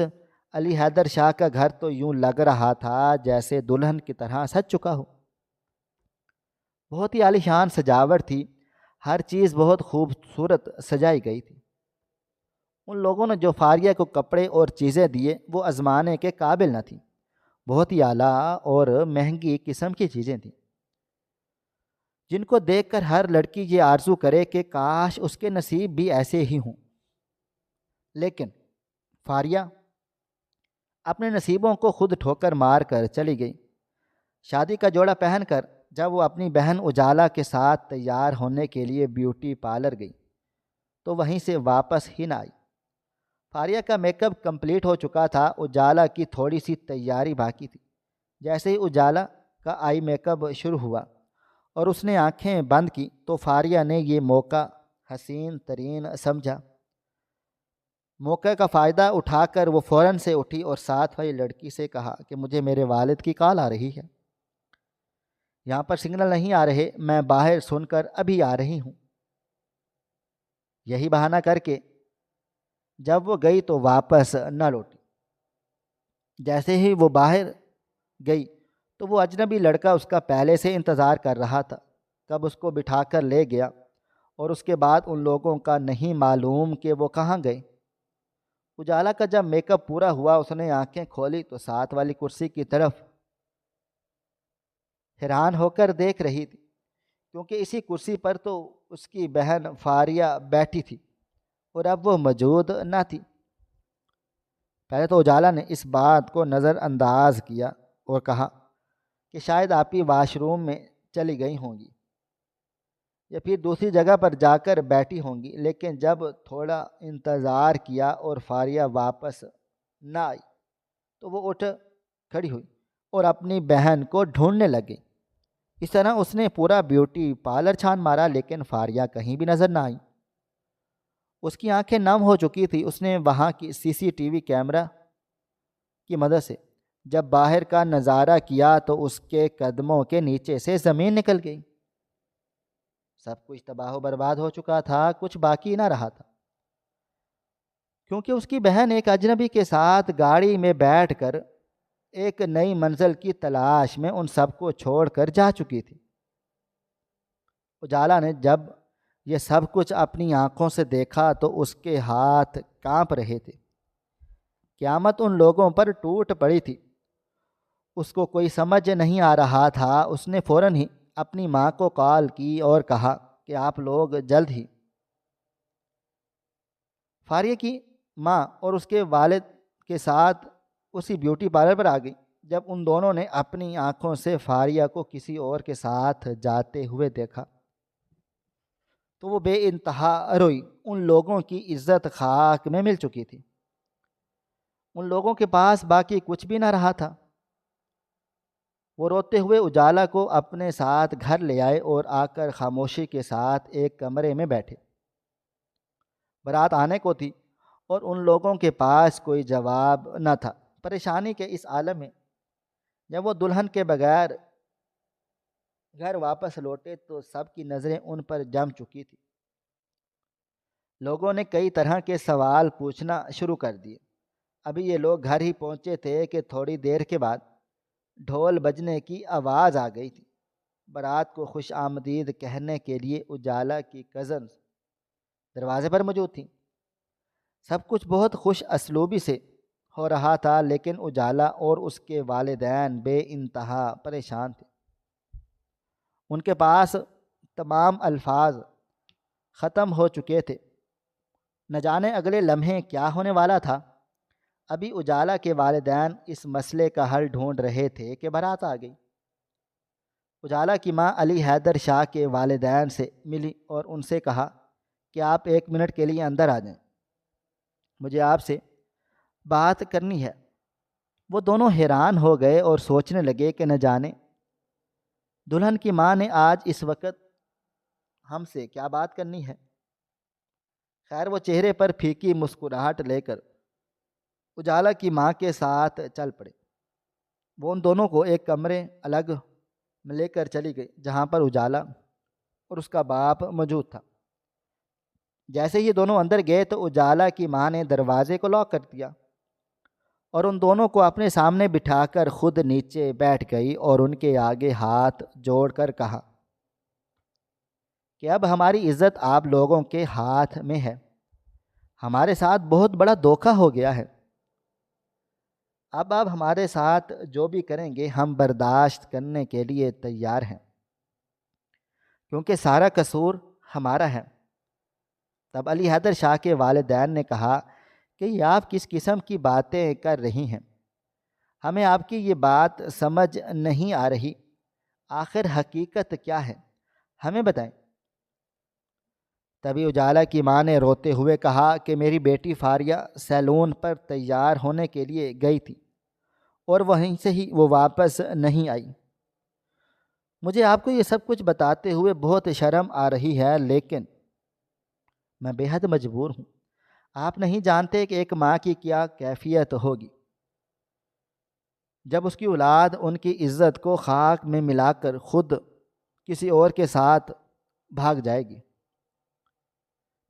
A: علی حیدر شاہ کا گھر تو یوں لگ رہا تھا جیسے دلہن کی طرح سج چکا ہو۔ بہت ہی عالیشان سجاوٹ تھی، ہر چیز بہت خوبصورت سجائی گئی تھی۔ ان لوگوں نے جو فاریہ کو کپڑے اور چیزیں دیے وہ آزمانے کے قابل نہ تھیں، بہت ہی اعلیٰ اور مہنگی قسم کی چیزیں تھیں۔ جن کو دیکھ کر ہر لڑکی یہ آرزو کرے کہ کاش اس کے نصیب بھی ایسے ہی ہوں۔ لیکن فاریہ اپنے نصیبوں کو خود ٹھوکر مار کر چلی گئی۔ شادی کا جوڑا پہن کر جب وہ اپنی بہن اجالا کے ساتھ تیار ہونے کے لیے بیوٹی پارلر گئی تو وہیں سے واپس ہی نہ آئی۔ فاریہ کا میک اپ کمپلیٹ ہو چکا تھا، اجالا کی تھوڑی سی تیاری باقی تھی۔ جیسے ہی اجالا کا آئی میک اپ شروع ہوا اور اس نے آنکھیں بند کی تو فاریہ نے یہ موقع حسین ترین سمجھا۔ موقع کا فائدہ اٹھا کر وہ فوراً سے اٹھی اور ساتھ والی لڑکی سے کہا کہ مجھے میرے والد کی کال آ رہی ہے، یہاں پر سگنل نہیں آ رہے، میں باہر سن کر ابھی آ رہی ہوں۔ یہی بہانہ کر کے جب وہ گئی تو واپس نہ لوٹی۔ جیسے ہی وہ باہر گئی تو وہ اجنبی لڑکا اس کا پہلے سے انتظار کر رہا تھا، کب اس کو بٹھا کر لے گیا اور اس کے بعد ان لوگوں کا نہیں معلوم کہ وہ کہاں گئے۔ اجالا کا جب میک اپ پورا ہوا اس نے آنکھیں کھولی تو ساتھ والی کرسی کی طرف حیران ہو کر دیکھ رہی تھی، کیونکہ اسی کرسی پر تو اس کی بہن فاریہ بیٹھی تھی اور اب وہ موجود نہ تھی۔ پہلے تو اجالا نے اس بات کو نظر انداز کیا اور کہا کہ شاید آپ ہی واش روم میں چلی گئی ہوں گی یا پھر دوسری جگہ پر جا کر بیٹھی ہوں گی، لیکن جب تھوڑا انتظار کیا اور فاریہ واپس نہ آئی تو وہ اٹھ کھڑی ہوئی اور اپنی بہن کو ڈھونڈنے لگی۔ اس طرح اس نے پورا بیوٹی پارلر چھان مارا لیکن فاریہ کہیں بھی نظر نہ آئی۔ اس کی آنکھیں نم ہو چکی تھی۔ اس نے وہاں کی سی سی ٹی وی کیمرہ کی مدد سے جب باہر کا نظارہ کیا تو اس کے قدموں کے نیچے سے زمین نکل گئی۔ سب کچھ تباہ و برباد ہو چکا تھا، کچھ باقی نہ رہا تھا، کیونکہ اس کی بہن ایک اجنبی کے ساتھ گاڑی میں بیٹھ کر ایک نئی منزل کی تلاش میں ان سب کو چھوڑ کر جا چکی تھی۔ اجالا نے جب یہ سب کچھ اپنی آنکھوں سے دیکھا تو اس کے ہاتھ کانپ رہے تھے۔ قیامت ان لوگوں پر ٹوٹ پڑی تھی۔ اس کو کوئی سمجھ نہیں آ رہا تھا۔ اس نے فوراً ہی اپنی ماں کو کال کی اور کہا کہ آپ لوگ جلد ہی۔ فاریہ کی ماں اور اس کے والد کے ساتھ اسی بیوٹی پارلر پر آ گئی۔ جب ان دونوں نے اپنی آنکھوں سے فاریہ کو کسی اور کے ساتھ جاتے ہوئے دیکھا تو وہ بے انتہا روئی۔ ان لوگوں کی عزت خاک میں مل چکی تھی۔ ان لوگوں کے پاس باقی کچھ بھی نہ رہا تھا۔ وہ روتے ہوئے اجالا کو اپنے ساتھ گھر لے آئے اور آ کر خاموشی کے ساتھ ایک کمرے میں بیٹھے۔ بارات آنے کو تھی اور ان لوگوں کے پاس کوئی جواب نہ تھا۔ پریشانی کے اس عالم میں جب وہ دلہن کے بغیر گھر واپس لوٹے تو سب کی نظریں ان پر جم چکی تھی۔ لوگوں نے کئی طرح کے سوال پوچھنا شروع کر دیے۔ ابھی یہ لوگ گھر ہی پہنچے تھے کہ تھوڑی دیر کے بعد ڈھول بجنے کی آواز آ گئی تھی۔ بارات کو خوش آمدید کہنے کے لیے اجالا کی کزنز دروازے پر موجود تھیں۔ سب کچھ بہت خوش اسلوبی سے ہو رہا تھا، لیکن اجالا اور اس کے والدین بے انتہا پریشان تھے۔ ان کے پاس تمام الفاظ ختم ہو چکے تھے۔ نہ جانے اگلے لمحے کیا ہونے والا تھا۔ ابھی اجالا کے والدین اس مسئلے کا حل ڈھونڈ رہے تھے کہ بارات آ گئی۔ اجالا کی ماں علی حیدر شاہ کے والدین سے ملی اور ان سے کہا کہ آپ 1 منٹ کے لیے اندر آ جائیں، مجھے آپ سے بات کرنی ہے۔ وہ دونوں حیران ہو گئے اور سوچنے لگے کہ نہ جانے دلہن کی ماں نے آج اس وقت ہم سے کیا بات کرنی ہے۔ خیر وہ چہرے پر پھیکی مسکراہٹ لے کر اجالا کی ماں کے ساتھ چل پڑے۔ وہ ان دونوں کو ایک کمرے الگ میں لے کر چلی گئی جہاں پر اجالا اور اس کا باپ موجود تھا۔ جیسے ہی دونوں اندر گئے تو اجالا کی ماں نے دروازے کو لاک کر دیا اور ان دونوں کو اپنے سامنے بٹھا کر خود نیچے بیٹھ گئی اور ان کے آگے ہاتھ جوڑ کر کہا کہ اب ہماری عزت آپ لوگوں کے ہاتھ میں ہے۔ ہمارے ساتھ بہت بڑا دھوکہ ہو گیا ہے۔ اب آپ ہمارے ساتھ جو بھی کریں گے ہم برداشت کرنے کے لیے تیار ہیں۔ کیونکہ سارا قصور ہمارا ہے۔ تب علی حیدر شاہ کے والدین نے کہا کہ یہ آپ کس قسم کی باتیں کر رہی ہیں؟ ہمیں آپ کی یہ بات سمجھ نہیں آ رہی۔ آخر حقیقت کیا ہے؟ ہمیں بتائیں۔ تبھی اجالا کی ماں نے روتے ہوئے کہا کہ میری بیٹی فاریہ سیلون پر تیار ہونے کے لیے گئی تھی اور وہیں سے ہی وہ واپس نہیں آئی۔ مجھے آپ کو یہ سب کچھ بتاتے ہوئے بہت شرم آ رہی ہے، لیکن میں بے حد مجبور ہوں۔ آپ نہیں جانتے کہ ایک ماں کی کیا کیفیت ہوگی جب اس کی اولاد ان کی عزت کو خاک میں ملا کر خود کسی اور کے ساتھ بھاگ جائے گی۔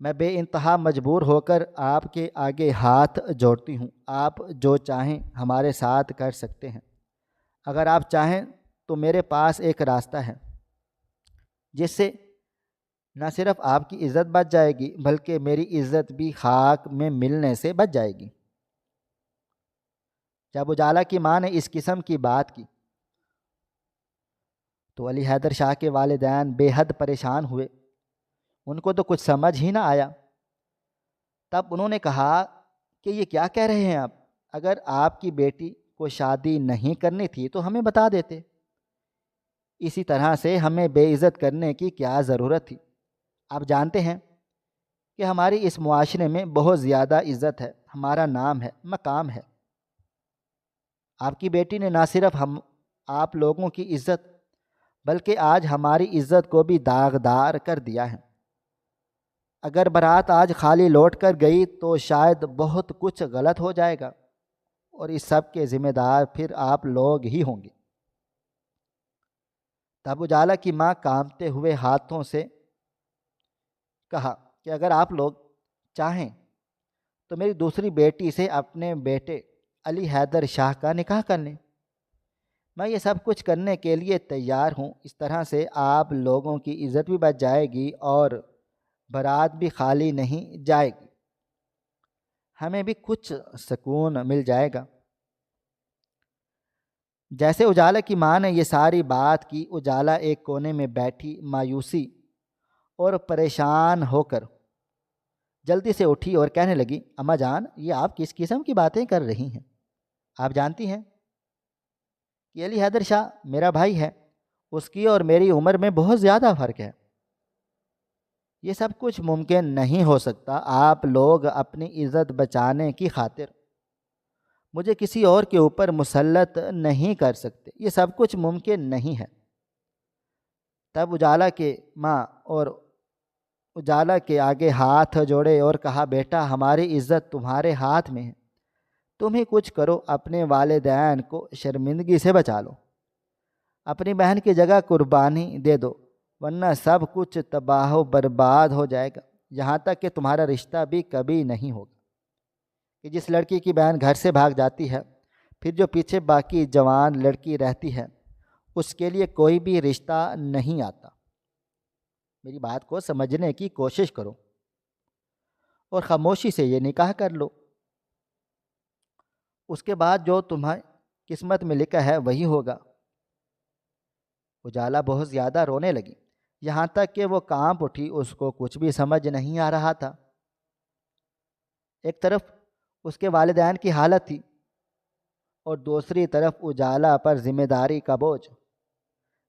A: میں بے انتہا مجبور ہو کر آپ کے آگے ہاتھ جوڑتی ہوں۔ آپ جو چاہیں ہمارے ساتھ کر سکتے ہیں۔ اگر آپ چاہیں تو میرے پاس ایک راستہ ہے جس سے نہ صرف آپ کی عزت بچ جائے گی بلکہ میری عزت بھی خاک میں ملنے سے بچ جائے گی۔ جب اجالا کی ماں نے اس قسم کی بات کی تو علی حیدر شاہ کے والدین بے حد پریشان ہوئے۔ ان کو تو کچھ سمجھ ہی نہ آیا۔ تب انہوں نے کہا کہ یہ کیا کہہ رہے ہیں آپ؟ اگر آپ کی بیٹی کو شادی نہیں کرنی تھی تو ہمیں بتا دیتے۔ اسی طرح سے ہمیں بے عزت کرنے کی کیا ضرورت تھی؟ آپ جانتے ہیں کہ ہماری اس معاشرے میں بہت زیادہ عزت ہے، ہمارا نام ہے، مقام ہے۔ آپ کی بیٹی نے نہ صرف آپ لوگوں کی عزت بلکہ آج ہماری عزت کو بھی داغدار کر دیا ہے۔ اگر بارات آج خالی لوٹ کر گئی تو شاید بہت کچھ غلط ہو جائے گا اور اس سب کے ذمہ دار پھر آپ لوگ ہی ہوں گے۔ تب اجالا کی ماں کانپتے ہوئے ہاتھوں سے کہا کہ اگر آپ لوگ چاہیں تو میری دوسری بیٹی سے اپنے بیٹے علی حیدر شاہ کا نکاح کر لیں۔ میں یہ سب کچھ کرنے کے لیے تیار ہوں۔ اس طرح سے آپ لوگوں کی عزت بھی بچ جائے گی اور بارات بھی خالی نہیں جائے گی، ہمیں بھی کچھ سکون مل جائے گا۔ جیسے اجالا کی ماں نے یہ ساری بات کی، اجالا ایک کونے میں بیٹھی مایوسی اور پریشان ہو کر جلدی سے اٹھی اور کہنے لگی، اماں جان، یہ آپ کس قسم کی باتیں کر رہی ہیں؟ آپ جانتی ہیں کہ علی حیدر شاہ میرا بھائی ہے، اس کی اور میری عمر میں بہت زیادہ فرق ہے۔ یہ سب کچھ ممکن نہیں ہو سکتا۔ آپ لوگ اپنی عزت بچانے کی خاطر مجھے کسی اور کے اوپر مسلط نہیں کر سکتے۔ یہ سب کچھ ممکن نہیں ہے۔ تب اجالا کے ماں اور اجالا کے آگے ہاتھ جوڑے اور کہا، بیٹا، ہماری عزت تمہارے ہاتھ میں ہے، تم ہی کچھ کرو، اپنے والدین کو شرمندگی سے بچا لو، اپنی بہن کی جگہ قربانی دے دو، ورنہ سب کچھ تباہ و برباد ہو جائے گا، یہاں تک کہ تمہارا رشتہ بھی کبھی نہیں ہوگا۔ کہ جس لڑکی کی بہن گھر سے بھاگ جاتی ہے، پھر جو پیچھے باقی جوان لڑکی رہتی ہے، اس کے لیے کوئی بھی رشتہ نہیں آتا۔ میری بات کو سمجھنے کی کوشش کرو اور خاموشی سے یہ نکاح کر لو۔ اس کے بعد جو تمہیں قسمت میں لکھا ہے وہی ہوگا۔ اجالا بہت زیادہ رونے لگی، یہاں تک کہ وہ کانپ اٹھی۔ اس کو کچھ بھی سمجھ نہیں آ رہا تھا۔ ایک طرف اس کے والدین کی حالت تھی اور دوسری طرف اجالا پر ذمہ داری کا بوجھ۔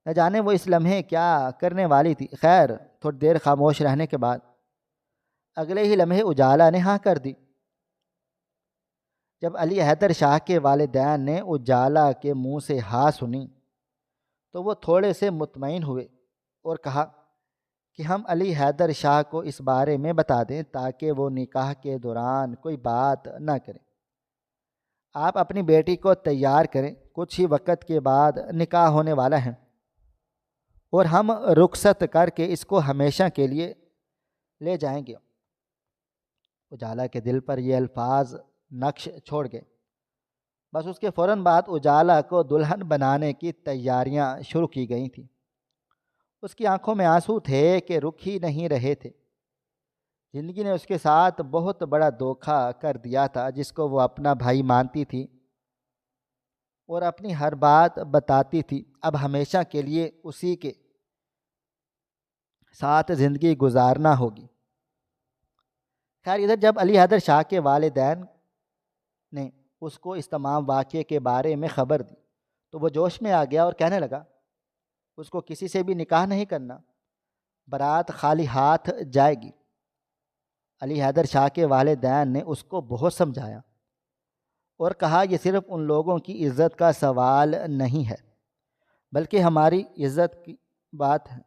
A: نہ جانے وہ اس لمحے کیا کرنے والی تھی۔ خیر، تھوڑی دیر خاموش رہنے کے بعد اگلے ہی لمحے اجالا نے ہاں کر دی۔ جب علی حیدر شاہ کے والدین نے اجالا کے منہ سے ہاں سنی تو وہ تھوڑے سے مطمئن ہوئے اور کہا کہ ہم علی حیدر شاہ کو اس بارے میں بتا دیں تاکہ وہ نکاح کے دوران کوئی بات نہ کریں۔ آپ اپنی بیٹی کو تیار کریں، کچھ ہی وقت کے بعد نکاح ہونے والا ہے اور ہم رخصت کر کے اس کو ہمیشہ کے لیے لے جائیں گے۔ اجالا کے دل پر یہ الفاظ نقش چھوڑ گئے۔ بس اس کے فوراً بعد اجالا کو دلہن بنانے کی تیاریاں شروع کی گئی تھیں۔ اس کی آنکھوں میں آنسو تھے کہ رک ہی نہیں رہے تھے۔ زندگی نے اس کے ساتھ بہت بڑا دھوکہ کر دیا تھا، جس کو وہ اپنا بھائی مانتی تھی اور اپنی ہر بات بتاتی تھی، اب ہمیشہ کے لیے اسی کے ساتھ زندگی گزارنا ہوگی۔ خیر ادھر جب علی حیدر شاہ کے والدین نے اس کو اس تمام واقعے کے بارے میں خبر دی تو وہ جوش میں آ گیا اور کہنے لگا اس کو کسی سے بھی نکاح نہیں کرنا، برات خالی ہاتھ جائے گی۔ علی حیدر شاہ کے والدین نے اس کو بہت سمجھایا اور کہا یہ صرف ان لوگوں کی عزت کا سوال نہیں ہے بلکہ ہماری عزت کی بات ہے۔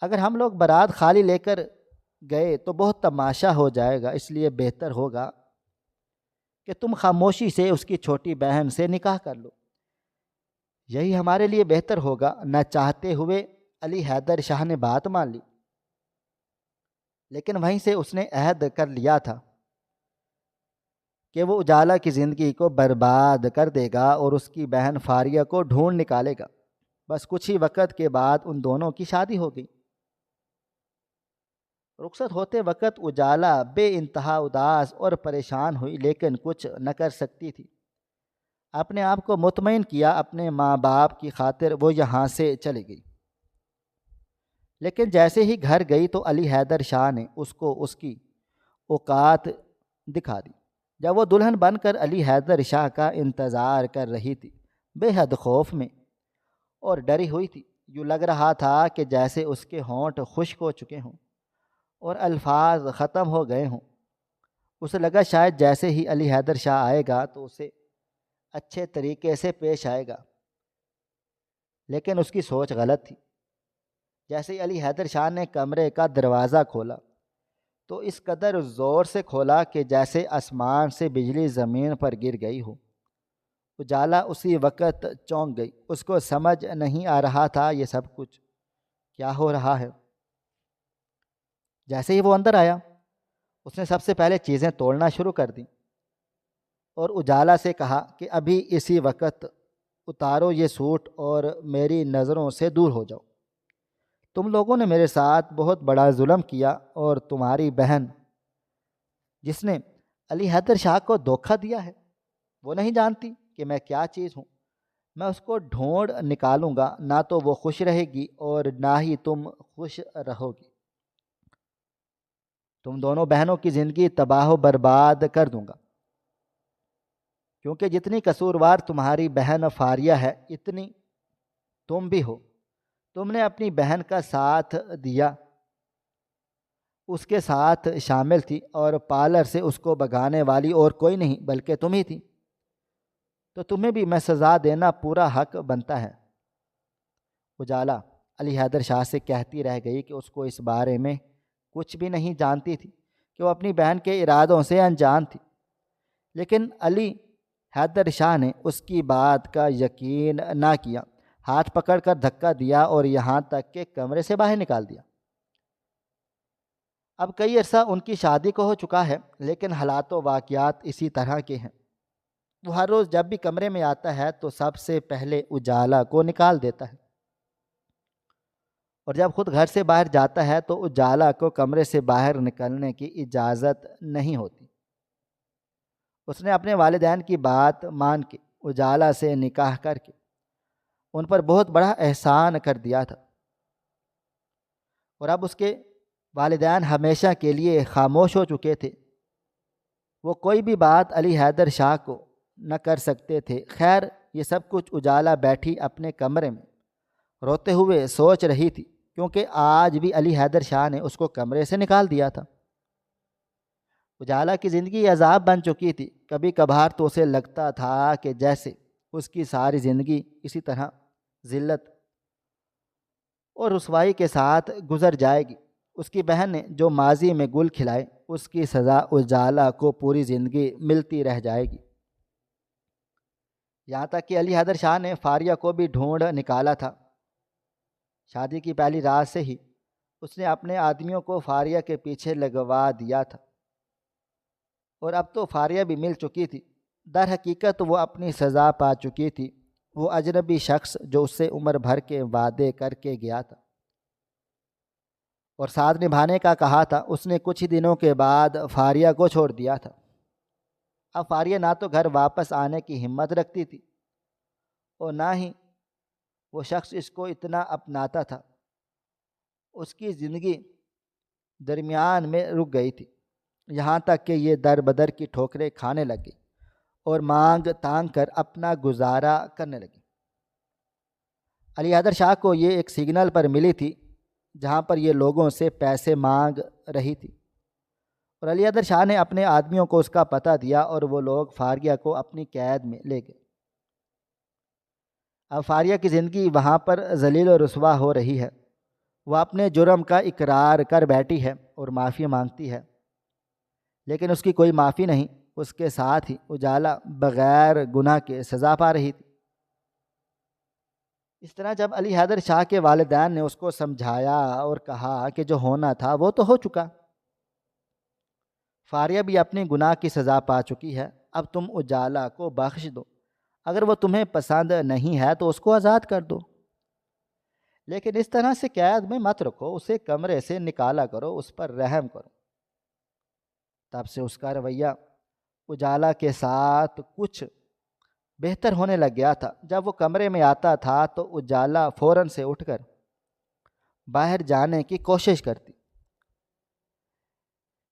A: اگر ہم لوگ برات خالی لے کر گئے تو بہت تماشا ہو جائے گا، اس لیے بہتر ہوگا کہ تم خاموشی سے اس کی چھوٹی بہن سے نکاح کر لو، یہی ہمارے لیے بہتر ہوگا۔ نہ چاہتے ہوئے علی حیدر شاہ نے بات مان لی، لیکن وہیں سے اس نے عہد کر لیا تھا کہ وہ اجالا کی زندگی کو برباد کر دے گا اور اس کی بہن فاریہ کو ڈھونڈ نکالے گا۔ بس کچھ ہی وقت کے بعد ان دونوں کی شادی ہو گئی۔ رخصت ہوتے وقت اجالا بے انتہا اداس اور پریشان ہوئی، لیکن کچھ نہ کر سکتی تھی۔ اپنے آپ کو مطمئن کیا، اپنے ماں باپ کی خاطر وہ یہاں سے چلی گئی۔ لیکن جیسے ہی گھر گئی تو علی حیدر شاہ نے اس کو اس کی اوقات دکھا دی۔ جب وہ دلہن بن کر علی حیدر شاہ کا انتظار کر رہی تھی، بے حد خوف میں اور ڈری ہوئی تھی، یوں لگ رہا تھا کہ جیسے اس کے ہونٹ خشک ہو چکے ہوں اور الفاظ ختم ہو گئے ہوں۔ اسے لگا شاید جیسے ہی علی حیدر شاہ آئے گا تو اسے اچھے طریقے سے پیش آئے گا، لیکن اس کی سوچ غلط تھی۔ جیسے ہی علی حیدر شاہ نے کمرے کا دروازہ کھولا تو اس قدر زور سے کھولا کہ جیسے آسمان سے بجلی زمین پر گر گئی ہو۔ اجالا اسی وقت چونک گئی، اس کو سمجھ نہیں آ رہا تھا یہ سب کچھ کیا ہو رہا ہے۔ جیسے ہی وہ اندر آیا اس نے سب سے پہلے چیزیں توڑنا شروع کر دیں اور اجالا سے کہا کہ ابھی اسی وقت اتارو یہ سوٹ اور میری نظروں سے دور ہو جاؤ۔ تم لوگوں نے میرے ساتھ بہت بڑا ظلم کیا اور تمہاری بہن جس نے علی حیدر شاہ کو دھوکہ دیا ہے وہ نہیں جانتی کہ میں کیا چیز ہوں۔ میں اس کو ڈھونڈ نکالوں گا، نہ تو وہ خوش رہے گی اور نہ ہی تم خوش رہو گی۔ تم دونوں بہنوں کی زندگی تباہ و برباد کر دوں گا، کیونکہ جتنی قصوروار تمہاری بہن فاریہ ہے اتنی تم بھی ہو۔ تم نے اپنی بہن کا ساتھ دیا، اس کے ساتھ شامل تھی اور پارلر سے اس کو بھگانے والی اور کوئی نہیں بلکہ تم ہی تھی، تو تمہیں بھی میں سزا دینا پورا حق بنتا ہے۔ اجالا علی حیدر شاہ سے کہتی رہ گئی کہ اس کو اس بارے میں کچھ بھی نہیں جانتی تھی، کہ وہ اپنی بہن کے ارادوں سے انجان تھی، لیکن علی حیدر شاہ نے اس کی بات کا یقین نہ کیا، ہاتھ پکڑ کر دھکا دیا اور یہاں تک کہ کمرے سے باہر نکال دیا۔ اب کئی عرصہ ان کی شادی کو ہو چکا ہے، لیکن حالات و واقعات اسی طرح کے ہیں۔ وہ ہر روز جب بھی کمرے میں آتا ہے تو سب سے پہلے اجالا کو نکال دیتا ہے، اور جب خود گھر سے باہر جاتا ہے تو اجالا کو کمرے سے باہر نکلنے کی اجازت نہیں ہوتی۔ اس نے اپنے والدین کی بات مان کے اجالا سے نکاح کر کے ان پر بہت بڑا احسان کر دیا تھا، اور اب اس کے والدین ہمیشہ کے لیے خاموش ہو چکے تھے۔ وہ کوئی بھی بات علی حیدر شاہ کو نہ کر سکتے تھے۔ خیر یہ سب کچھ اجالا بیٹھی اپنے کمرے میں روتے ہوئے سوچ رہی تھی، کیونکہ آج بھی علی حیدر شاہ نے اس کو کمرے سے نکال دیا تھا۔ اجالا کی زندگی عذاب بن چکی تھی۔ کبھی کبھار تو اسے لگتا تھا کہ جیسے اس کی ساری زندگی اسی طرح ذلت اور رسوائی کے ساتھ گزر جائے گی۔ اس کی بہن نے جو ماضی میں گل کھلائے اس کی سزا اجالا کو پوری زندگی ملتی رہ جائے گی۔ یہاں تک کہ علی حیدر شاہ نے فاریہ کو بھی ڈھونڈ نکالا تھا۔ شادی کی پہلی رات سے ہی اس نے اپنے آدمیوں کو فاریہ کے پیچھے لگوا دیا تھا، اور اب تو فاریہ بھی مل چکی تھی۔ در حقیقت وہ اپنی سزا پا چکی تھی۔ وہ اجنبی شخص جو اس سے عمر بھر کے وعدے کر کے گیا تھا اور ساتھ نبھانے کا کہا تھا، اس نے کچھ ہی دنوں کے بعد فاریہ کو چھوڑ دیا تھا۔ اب فاریہ نہ تو گھر واپس آنے کی ہمت رکھتی تھی اور نہ ہی وہ شخص اس کو اتنا اپناتا تھا۔ اس کی زندگی درمیان میں رک گئی تھی، یہاں تک کہ یہ در بدر کی ٹھوکریں کھانے لگی اور مانگ تانگ کر اپنا گزارا کرنے لگی۔ علی حیدر شاہ کو یہ ایک سگنل پر ملی تھی جہاں پر یہ لوگوں سے پیسے مانگ رہی تھی، اور علی حیدر شاہ نے اپنے آدمیوں کو اس کا پتہ دیا اور وہ لوگ فاریہ کو اپنی قید میں لے گئے۔ اب فاریہ کی زندگی وہاں پر ذلیل و رسوا ہو رہی ہے، وہ اپنے جرم کا اقرار کر بیٹھی ہے اور معافی مانگتی ہے، لیکن اس کی کوئی معافی نہیں، اس کے ساتھ ہی اجالا بغیر گناہ کے سزا پا رہی تھی۔ اس طرح جب علی حیدر شاہ کے والدین نے اس کو سمجھایا اور کہا کہ جو ہونا تھا وہ تو ہو چکا، فاریہ بھی اپنی گناہ کی سزا پا چکی ہے، اب تم اجالا کو بخش دو، اگر وہ تمہیں پسند نہیں ہے تو اس کو آزاد کر دو، لیکن اس طرح سے قید میں مت رکھو، اسے کمرے سے نکالا کرو، اس پر رحم کرو۔ تب سے اس کا رویہ اجالا کے ساتھ کچھ بہتر ہونے لگ گیا تھا۔ جب وہ کمرے میں آتا تھا تو اجالا فوراً سے اٹھ کر باہر جانے کی کوشش کرتی،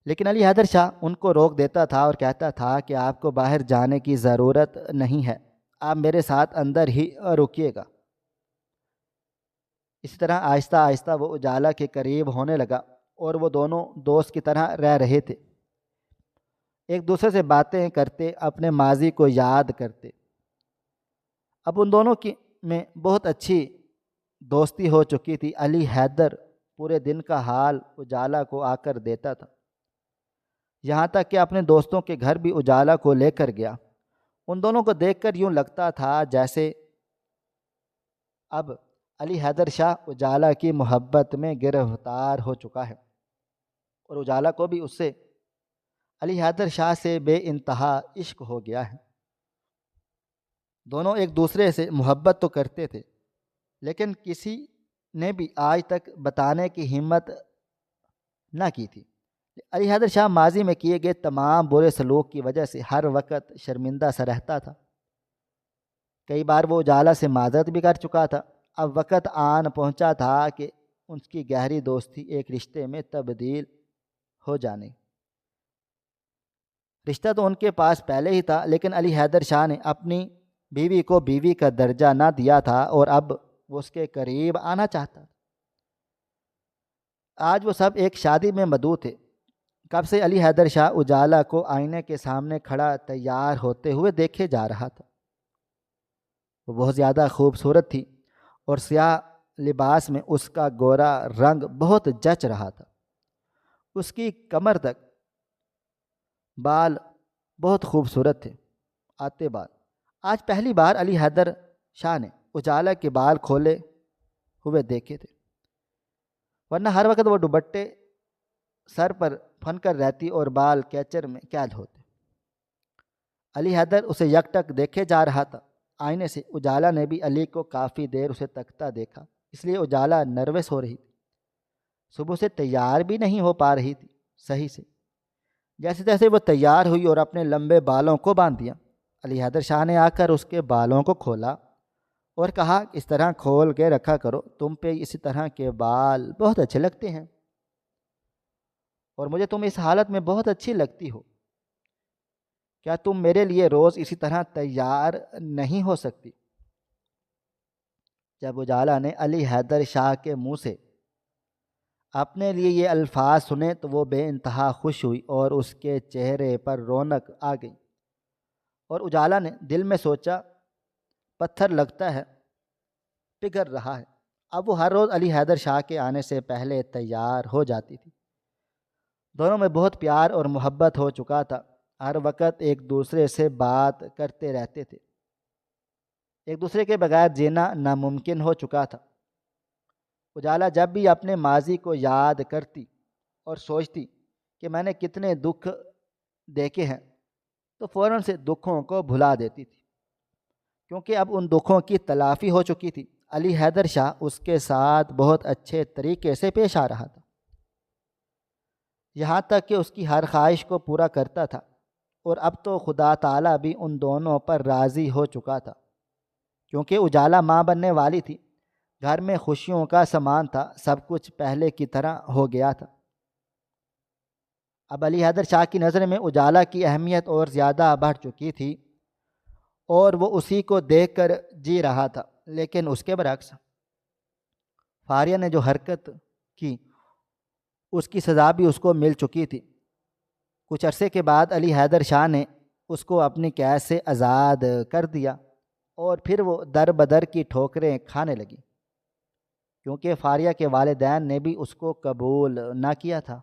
A: لیکن علی حیدر شاہ ان کو روک دیتا تھا اور کہتا تھا کہ آپ کو باہر جانے کی ضرورت نہیں ہے، آپ میرے ساتھ اندر ہی رکیے گا۔ اسی طرح آہستہ آہستہ وہ اجالا کے قریب ہونے لگا اور وہ دونوں دوست کی طرح رہ رہے تھے، ایک دوسرے سے باتیں کرتے، اپنے ماضی کو یاد کرتے۔ اب ان دونوں کی میں بہت اچھی دوستی ہو چکی تھی۔ علی حیدر پورے دن کا حال اجالا کو آ کر دیتا تھا، یہاں تک کہ اپنے دوستوں کے گھر بھی اجالا کو لے کر گیا۔ ان دونوں کو دیکھ کر یوں لگتا تھا جیسے اب علی حیدر شاہ اجالا کی محبت میں گرفتار ہو چکا ہے، اور اجالا کو بھی اس سے علی حیدر شاہ سے بے انتہا عشق ہو گیا ہے۔ دونوں ایک دوسرے سے محبت تو کرتے تھے، لیکن کسی نے بھی آج تک بتانے کی ہمت نہ کی تھی۔ علی حیدر شاہ ماضی میں کیے گئے تمام برے سلوک کی وجہ سے ہر وقت شرمندہ سا رہتا تھا۔ کئی بار وہ اجالا سے معذرت بھی کر چکا تھا، اب وقت آن پہنچا تھا کہ اس کی گہری دوستی ایک رشتے میں تبدیل ہو جانے۔ رشتہ تو ان کے پاس پہلے ہی تھا، لیکن علی حیدر شاہ نے اپنی بیوی کو بیوی کا درجہ نہ دیا تھا اور اب وہ اس کے قریب آنا چاہتا۔ آج وہ سب ایک شادی میں مدعو تھے۔ کب سے علی حیدر شاہ اجالا کو آئینے کے سامنے کھڑا تیار ہوتے ہوئے دیکھے جا رہا تھا۔ وہ بہت زیادہ خوبصورت تھی اور سیاہ لباس میں اس کا گورا رنگ بہت جچ رہا تھا۔ اس کی کمر تک بال بہت خوبصورت تھے، آتے بال۔ آج پہلی بار علی حیدر شاہ نے اجالا کے بال کھولے ہوئے دیکھے تھے، ورنہ ہر وقت وہ دوپٹے سر پر پھن کر رہتی اور بال کیچر میں قید ہوتے۔ علی حیدر اسے یک ٹک دیکھے جا رہا تھا۔ آئینے سے اجالا نے بھی علی کو کافی دیر اسے تکتا دیکھا، اس لیے اجالا نروس ہو رہی تھی۔ صبح سے تیار بھی نہیں ہو پا رہی تھی صحیح سے۔ جیسے تیسے وہ تیار ہوئی اور اپنے لمبے بالوں کو باندھ دیا۔ علی حیدر شاہ نے آ کر اس کے بالوں کو کھولا اور کہا، اس طرح کھول کے رکھا کرو، تم پہ اسی طرح کے بال بہت اچھے لگتے ہیں اور مجھے تم اس حالت میں بہت اچھی لگتی ہو، کیا تم میرے لیے روز اسی طرح تیار نہیں ہو سکتی؟ جب اجالا نے علی حیدر شاہ کے منہ سے اپنے لیے یہ الفاظ سنے تو وہ بے انتہا خوش ہوئی اور اس کے چہرے پر رونق آ گئی، اور اجالا نے دل میں سوچا، پتھر لگتا ہے پگھل رہا ہے۔ اب وہ ہر روز علی حیدر شاہ کے آنے سے پہلے تیار ہو جاتی تھی۔ دونوں میں بہت پیار اور محبت ہو چکا تھا، ہر وقت ایک دوسرے سے بات کرتے رہتے تھے، ایک دوسرے کے بغیر جینا ناممکن ہو چکا تھا۔ اجالا جب بھی اپنے ماضی کو یاد کرتی اور سوچتی کہ میں نے کتنے دکھ دیکھے ہیں تو فوراً سے دکھوں کو بھلا دیتی تھی، کیونکہ اب ان دکھوں کی تلافی ہو چکی تھی۔ علی حیدر شاہ اس کے ساتھ بہت اچھے طریقے سے پیش آ رہا تھا، یہاں تک کہ اس کی ہر خواہش کو پورا کرتا تھا، اور اب تو خدا تعالیٰ بھی ان دونوں پر راضی ہو چکا تھا، کیونکہ اجالا ماں بننے والی تھی۔ گھر میں خوشیوں کا سامان تھا، سب کچھ پہلے کی طرح ہو گیا تھا۔ اب علی حیدر شاہ کی نظر میں اجالا کی اہمیت اور زیادہ بڑھ چکی تھی اور وہ اسی کو دیکھ کر جی رہا تھا، لیکن اس کے برعکس فاریہ نے جو حرکت کی اس کی سزا بھی اس کو مل چکی تھی۔ کچھ عرصے کے بعد علی حیدر شاہ نے اس کو اپنی قید سے آزاد کر دیا اور پھر وہ در بدر کی ٹھوکریں کھانے لگی، کیونکہ فاریہ کے والدین نے بھی اس کو قبول نہ کیا تھا۔